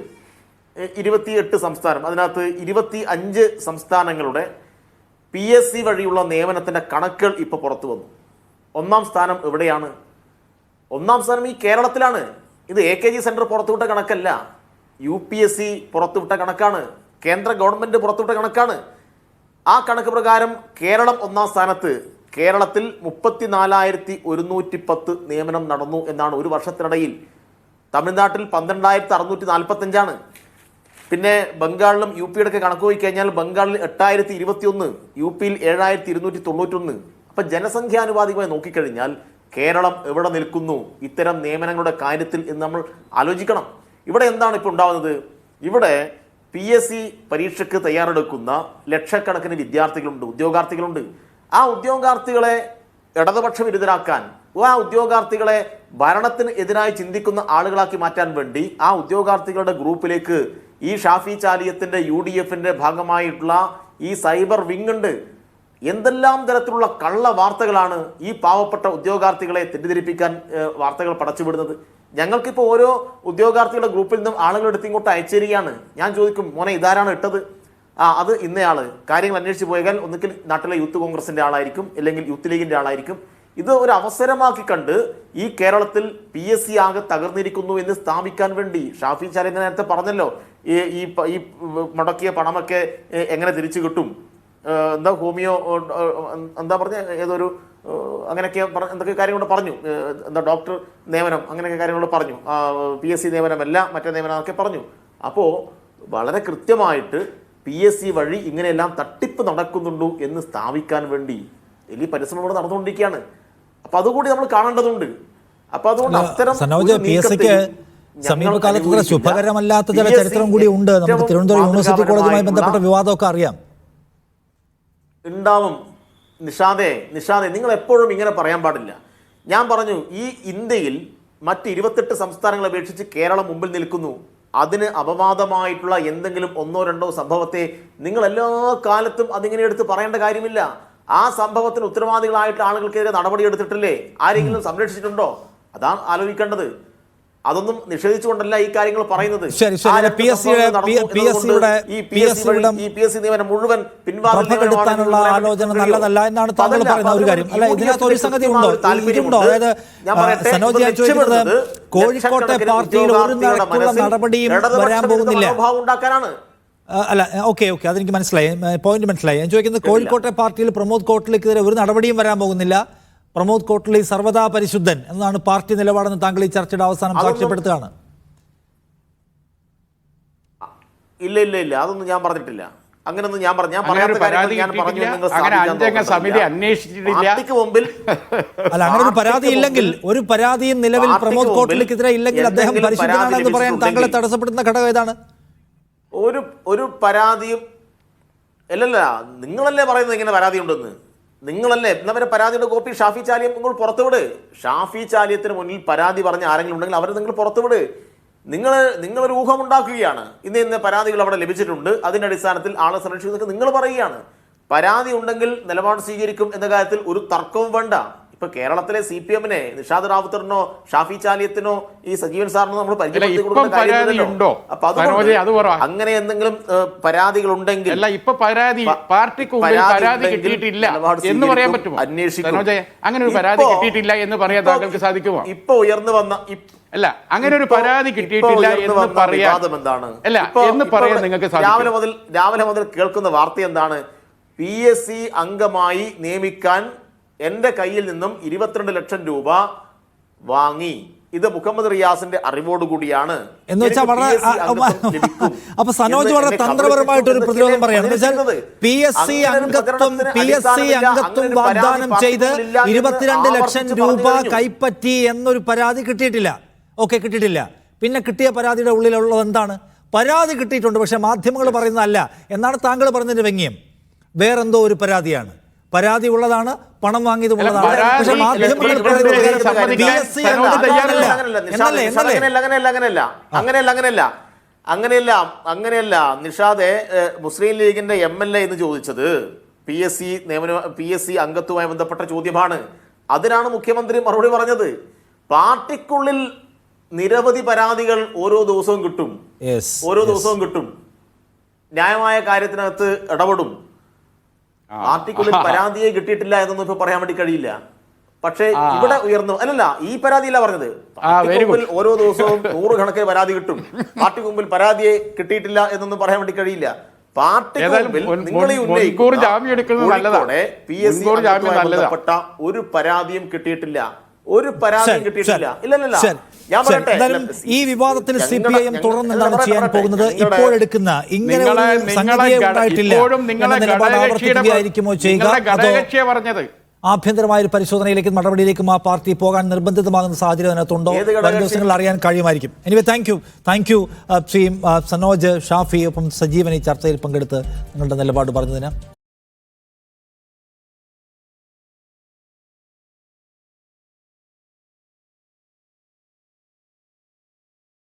28 സംസ്ഥാനം, അതിനകത്ത് 25 സംസ്ഥാനങ്ങളുടെ PSC വഴിയുള്ള നിയമനത്തിൻ്റെ കണക്കുകൾ ഇപ്പോൾ പുറത്തു വന്നു. 1-ാം സ്ഥാനം എവിടെയാണ്? 1-ാം സ്ഥാനം ഈ കേരളത്തിലാണ്. ഇത് AKG സെൻറ്റർ പുറത്തുവിട്ട കണക്കല്ല, UPSC പുറത്തുവിട്ട കണക്കാണ്, കേന്ദ്ര ഗവൺമെൻറ് പുറത്തുവിട്ട കണക്കാണ്. ആ കണക്ക് പ്രകാരം കേരളം 1-ാം സ്ഥാനത്ത്. കേരളത്തിൽ 34,110 നിയമനം നടന്നു എന്നാണ് ഒരു വർഷത്തിനിടയിൽ. തമിഴ്നാട്ടിൽ 12,645, പിന്നെ ബംഗാളിലും യു പിയുടെ ഒക്കെ കണക്ക് പോയി കഴിഞ്ഞാൽ ബംഗാളിൽ 8,021, യു പിയിൽ 7,291. അപ്പം ജനസംഖ്യാനുപാതികമായി നോക്കിക്കഴിഞ്ഞാൽ കേരളം എവിടെ നിൽക്കുന്നു ഇത്തരം നിയമനങ്ങളുടെ കാര്യത്തിൽ എന്ന് നമ്മൾ ആലോചിക്കണം. ഇവിടെ എന്താണ് ഇപ്പോൾ ഉണ്ടാകുന്നത്? ഇവിടെ PSC പരീക്ഷയ്ക്ക് തയ്യാറെടുക്കുന്ന ലക്ഷക്കണക്കിന് വിദ്യാർത്ഥികളുണ്ട്, ഉദ്യോഗാർത്ഥികളുണ്ട്. ആ ഉദ്യോഗാർത്ഥികളെ ഇടതുപക്ഷ വിരുദ്ധരാക്കാൻ, ആ ഉദ്യോഗാർത്ഥികളെ ഭരണത്തിന് എതിരായി ചിന്തിക്കുന്ന ആളുകളാക്കി മാറ്റാൻ വേണ്ടി ആ ഉദ്യോഗാർത്ഥികളുടെ ഗ്രൂപ്പിലേക്ക് ഈ ഷാഫി ചാലിയത്തിൻ്റെ UDFന്റെ ഭാഗമായിട്ടുള്ള ഈ സൈബർ വിങ് ഉണ്ട്. എന്തെല്ലാം തരത്തിലുള്ള കള്ള വാർത്തകളാണ് ഈ പാവപ്പെട്ട ഉദ്യോഗാർത്ഥികളെ തെറ്റിദ്ധരിപ്പിക്കാൻ വാർത്തകൾ പടച്ചുവിടുന്നത്. ഞങ്ങൾക്കിപ്പോൾ ഓരോ ഉദ്യോഗാർത്ഥികളുടെ ഗ്രൂപ്പിൽ നിന്നും ആളുകൾ എടുത്ത് ഇങ്ങോട്ട് അയച്ചേരുകയാണ്. ഞാൻ ചോദിക്കും, മോനെ ഇതാരാണ് ഇട്ടത്? അത് ഇന്നയാള്. കാര്യങ്ങൾ അന്വേഷിച്ച് പോയാൽ ഒന്നുകിൽ നാട്ടിലെ യൂത്ത് കോൺഗ്രസിന്റെ ആളായിരിക്കും, അല്ലെങ്കിൽ യൂത്ത് ലീഗിന്റെ ആളായിരിക്കും. ഇത് ഒരു അവസരമാക്കി കണ്ട് ഈ കേരളത്തിൽ PSC ആകെ തകർന്നിരിക്കുന്നു എന്ന് സ്ഥാപിക്കാൻ വേണ്ടി ഷാഫി ചാലിയൻ നേരത്തെ പറഞ്ഞല്ലോ, ഈ മുടക്കിയ പണമൊക്കെ എങ്ങനെ തിരിച്ചു കിട്ടും, എന്താ ഹോമിയോ എന്താ പറഞ്ഞ ഏതൊരു അങ്ങനെയൊക്കെ എന്തൊക്കെ കാര്യങ്ങൾ പറഞ്ഞു, എന്താ ഡോക്ടർ നിയമനം അങ്ങനെയൊക്കെ കാര്യങ്ങൾ പറഞ്ഞു, PSC നിയമനമല്ല മറ്റേ നിയമനം എന്നൊക്കെ പറഞ്ഞു. അപ്പോൾ വളരെ കൃത്യമായിട്ട് PSC വഴി ഇങ്ങനെയെല്ലാം തട്ടിപ്പ് നടക്കുന്നുണ്ടോ എന്ന് സ്ഥാപിക്കാൻ വേണ്ടി വലിയ പരിശ്രമം ഇവിടെ നടന്നുകൊണ്ടിരിക്കുകയാണ്. അപ്പൊ അതുകൂടി നമ്മൾ കാണേണ്ടതുണ്ട്. അപ്പൊ അതുകൊണ്ട് അത്തരം PSCക്ക് സമീപകാലത്ത് ശുഭകരമല്ലാത്ത ചില ചരിത്രം കൂടി ഉണ്ട്. നമുക്ക് തിരുവനന്തപുരം യൂണിവേഴ്സിറ്റി കോളേജുമായി ബന്ധപ്പെട്ട വിവാദമൊക്കെ അറിയാം. ഉണ്ടാവും. നിഷാദേ നിങ്ങൾ എപ്പോഴും ഇങ്ങനെ പറയാൻ പാടില്ല. ഞാൻ പറഞ്ഞു, ഈ ഇന്ത്യയിൽ മറ്റ് 28 സംസ്ഥാനങ്ങളെ അപേക്ഷിച്ച് കേരളം മുമ്പിൽ നിൽക്കുന്നു. അതിന് അപവാദമായിട്ടുള്ള എന്തെങ്കിലും ഒന്നോ രണ്ടോ സംഭവത്തെ നിങ്ങൾ എല്ലാ കാലത്തും അതിങ്ങനെ എടുത്ത് പറയേണ്ട കാര്യമില്ല. ആ സംഭവത്തിന് ഉത്തരവാദികളായിട്ട് ആളുകൾക്കെതിരെ നടപടി എടുത്തിട്ടില്ലേ? ആരെങ്കിലും സംരക്ഷിച്ചിട്ടുണ്ടോ? അതാണ് ആലോചിക്കേണ്ടത്. അതൊന്നും നിഷേധിച്ചുകൊണ്ടല്ല ഈ കാര്യങ്ങൾ പറയുന്നത്. PSC നിയമനം മുഴുവൻ പിൻവാങ്ങാനുള്ള ആലോചന നല്ലതല്ല എന്നാണ് താങ്കൾ പറയുന്ന ഒരു കാര്യം. അല്ല, ഇതിനകത്ത് ഒരു സംഗതി ഉണ്ടോ? അതായത് സനോജ് ഞാൻ ചോദിക്കുന്നത്, കോഴിക്കോട്ടെ പാർട്ടിയിൽ ഒരു നിലക്കുള്ള നടപടിയും വരാൻ പോകുന്നില്ല. അല്ല, ഓക്കെ അതെനിക്ക് മനസ്സിലായി, പോയിന്റ് മനസ്സിലായി. ഞാൻ ചോദിക്കുന്നത്, കോഴിക്കോട്ടെ പാർട്ടിയിൽ പ്രമോദ് കോട്ടലിക്കെതിരെ ഒരു നടപടിയും വരാൻ പോകുന്നില്ല. പ്രമോദ് കോട്ടലി സർവ്വതാ പരിശുദ്ധൻ എന്നാണ് പാർട്ടി നിലപാടെന്ന് താങ്കൾ ഈ ചർച്ചയുടെ അവസാനം സാക്ഷ്യപ്പെടുത്തുകയാണ്. ഇല്ല അതൊന്നും ഞാൻ പറഞ്ഞിട്ടില്ല. അങ്ങനൊന്നും ഞാൻ പറഞ്ഞു അല്ല, അങ്ങനെ ഒരു പരാതി ഇല്ലെങ്കിൽ, ഒരു പരാതിയും നിലവിൽ പ്രമോദ് കോട്ടലിക്കെതിരെ ഇല്ലെങ്കിൽ അദ്ദേഹം പരിശുദ്ധനാണെന്ന് പറയാൻ താങ്കളെ തടസ്സപ്പെടുന്ന ഘടകം ഏതാണ്? ഒരു പരാതിയും അല്ലല്ല, നിങ്ങളല്ലേ പറയുന്നത് ഇങ്ങനെ പരാതി ഉണ്ടെന്ന്. നിങ്ങളല്ലേ എന്നവരെ പരാതിയുടെ കോപ്പി ഷാഫി ചാലിയം നിങ്ങൾ പുറത്തുവിട്. ഷാഫി ചാലിയത്തിന് മുന്നിൽ പരാതി പറഞ്ഞ ആരെങ്കിലും ഉണ്ടെങ്കിൽ അവരെ നിങ്ങൾ പുറത്തുവിട്. നിങ്ങളൊരു ഊഹം ഉണ്ടാക്കുകയാണ്. ഇന്ന പരാതികൾ അവിടെ ലഭിച്ചിട്ടുണ്ട്, അതിന്റെ അടിസ്ഥാനത്തിൽ ആളെ സംരക്ഷിക്കുന്നതൊക്കെ നിങ്ങൾ പറയുകയാണ്. പരാതി ഉണ്ടെങ്കിൽ നിലപാട് സ്വീകരിക്കും എന്ന കാര്യത്തിൽ ഒരു തർക്കവും വേണ്ട. ഇപ്പൊ കേരളത്തിലെ CPM-നെ നിഷാദ് റാവുത്തറിനോ ഷാഫി ചാലിയത്തിനോ ഈ സജീവൻ സാറിനോ നമ്മൾ പരിചയപ്പെടുത്തി കൊടുക്കുന്ന കാര്യമില്ലല്ലോ. അപ്പൊ അതുകൊണ്ട് അങ്ങനെ എന്തെങ്കിലും പരാതികൾ ഉണ്ടെങ്കിൽ ഇപ്പൊ ഉയർന്നു വന്ന അങ്ങനെ ഒരു പരാതി കിട്ടിയിട്ടില്ല എന്ന് പറയാൻ എന്താണ്? രാവിലെ മുതൽ കേൾക്കുന്ന വാർത്ത എന്താണ്? PSC അംഗമായി നിയമിക്കാൻ എന്റെ കയ്യിൽ നിന്നും 22 ലക്ഷം രൂപ വാങ്ങി. ഇത് മുഹമ്മദ് റിയാസിന്റെ അറിവോടുകൂടിയാണ്. എന്ന് വെച്ചാൽ വളരെ അപ്പൊ സനോജ് വളരെ തന്ത്രപരമായിട്ട് ഒരു പ്രതിരോധം പറയാണ്. PSC അംഗത്വം വാഗ്ദാനം ചെയ്ത് 22 ലക്ഷം രൂപ കൈപ്പറ്റി എന്നൊരു പരാതി കിട്ടിയിട്ടില്ല. കിട്ടിയിട്ടില്ല. പിന്നെ കിട്ടിയ പരാതിയുടെ ഉള്ളിലുള്ളത് എന്താണ്? പരാതി കിട്ടിയിട്ടുണ്ട്, പക്ഷെ മാധ്യമങ്ങൾ പറയുന്നതല്ല എന്നാണ് താങ്കൾ പറഞ്ഞതിന്റെ വ്യംഗ്യം. വേറെന്തോ ഒരു പരാതിയാണ്. പരാതി ഉള്ളതാണ്, പണം വാങ്ങിയത് ഉള്ളതാണ്. പക്ഷെ മാധ്യമങ്ങൾ അങ്ങനെയല്ല. നിഷാദെ, മുസ്ലിം ലീഗിന്റെ MLA എന്ന് ചോദിച്ചത് PSC അംഗത്വവുമായി ബന്ധപ്പെട്ട ചോദ്യമാണ്. അതിനാണ് മുഖ്യമന്ത്രി മറുപടി പറഞ്ഞത്. പാർട്ടിക്കുള്ളിൽ നിരവധി പരാതികൾ ഓരോ ദിവസവും കിട്ടും. ന്യായമായ കാര്യത്തിനകത്ത് ഇടപെടും. പാർട്ടിക്കുള്ളിൽ പരാതിയെ കിട്ടിയിട്ടില്ല എന്നൊന്നും ഇപ്പൊ പറയാൻ വേണ്ടി കഴിയില്ല. പക്ഷേ ഇവിടെ ഉയർന്നു അല്ലല്ല, ഈ പരാതിയല്ല പറഞ്ഞത്. ഓരോ ദിവസവും 100 കണക്കിന് പരാതി കിട്ടും. പാർട്ടിക്ക് മുമ്പിൽ പരാതിയെ കിട്ടിയിട്ടില്ല എന്നൊന്നും പറയാൻ വേണ്ടി കഴിയില്ല. പാർട്ടിക്ക് മുമ്പിൽ നിങ്ങളെ PSC ബന്ധപ്പെട്ട ഒരു പരാതിയും കിട്ടിയിട്ടില്ല. ഇല്ലല്ല. ഞാൻ ശരി, പറയട്ടെ, എന്തായാലും ഈ വിവാദത്തിൽ ഞങ്ങളുടെ- CPIM തുടർന്ന് എന്താണ് ഞങ്ങളുടെ- ചെയ്യാൻ പോകുന്നത്? നിങ്ങളുടെ- ഇപ്പോഴെടുക്കുന്ന ഇങ്ങനെ ഒരു സംഗതിയെ ഉണ്ടായിട്ടില്ല എന്ന നിലപാട് ആവർത്തിക്കുകയായിരിക്കുമോ ചെയ്യുക? അതോ ഘടകകക്ഷിയെ പറഞ്ഞത് ആഭ്യന്തരമായ ഒരു പരിശോധനയിലേക്കും നടപടിയിലേക്കും ആ പാർട്ടി പോകാൻ നിർബന്ധിതമാകുന്ന സാഹചര്യം അതിനകത്തുണ്ടോ? ഏത് ഘടകകക്ഷി? വരും ദിവസങ്ങളിൽ അറിയാൻ കഴിയുമായിരിക്കും. Anyway thank you Shri Sanoj, Shafi, ഒപ്പം സജീവൻ ഈ ചർച്ചയിൽ പങ്കെടുത്ത് നിങ്ങളുടെ നിലപാട് പറഞ്ഞതിന്.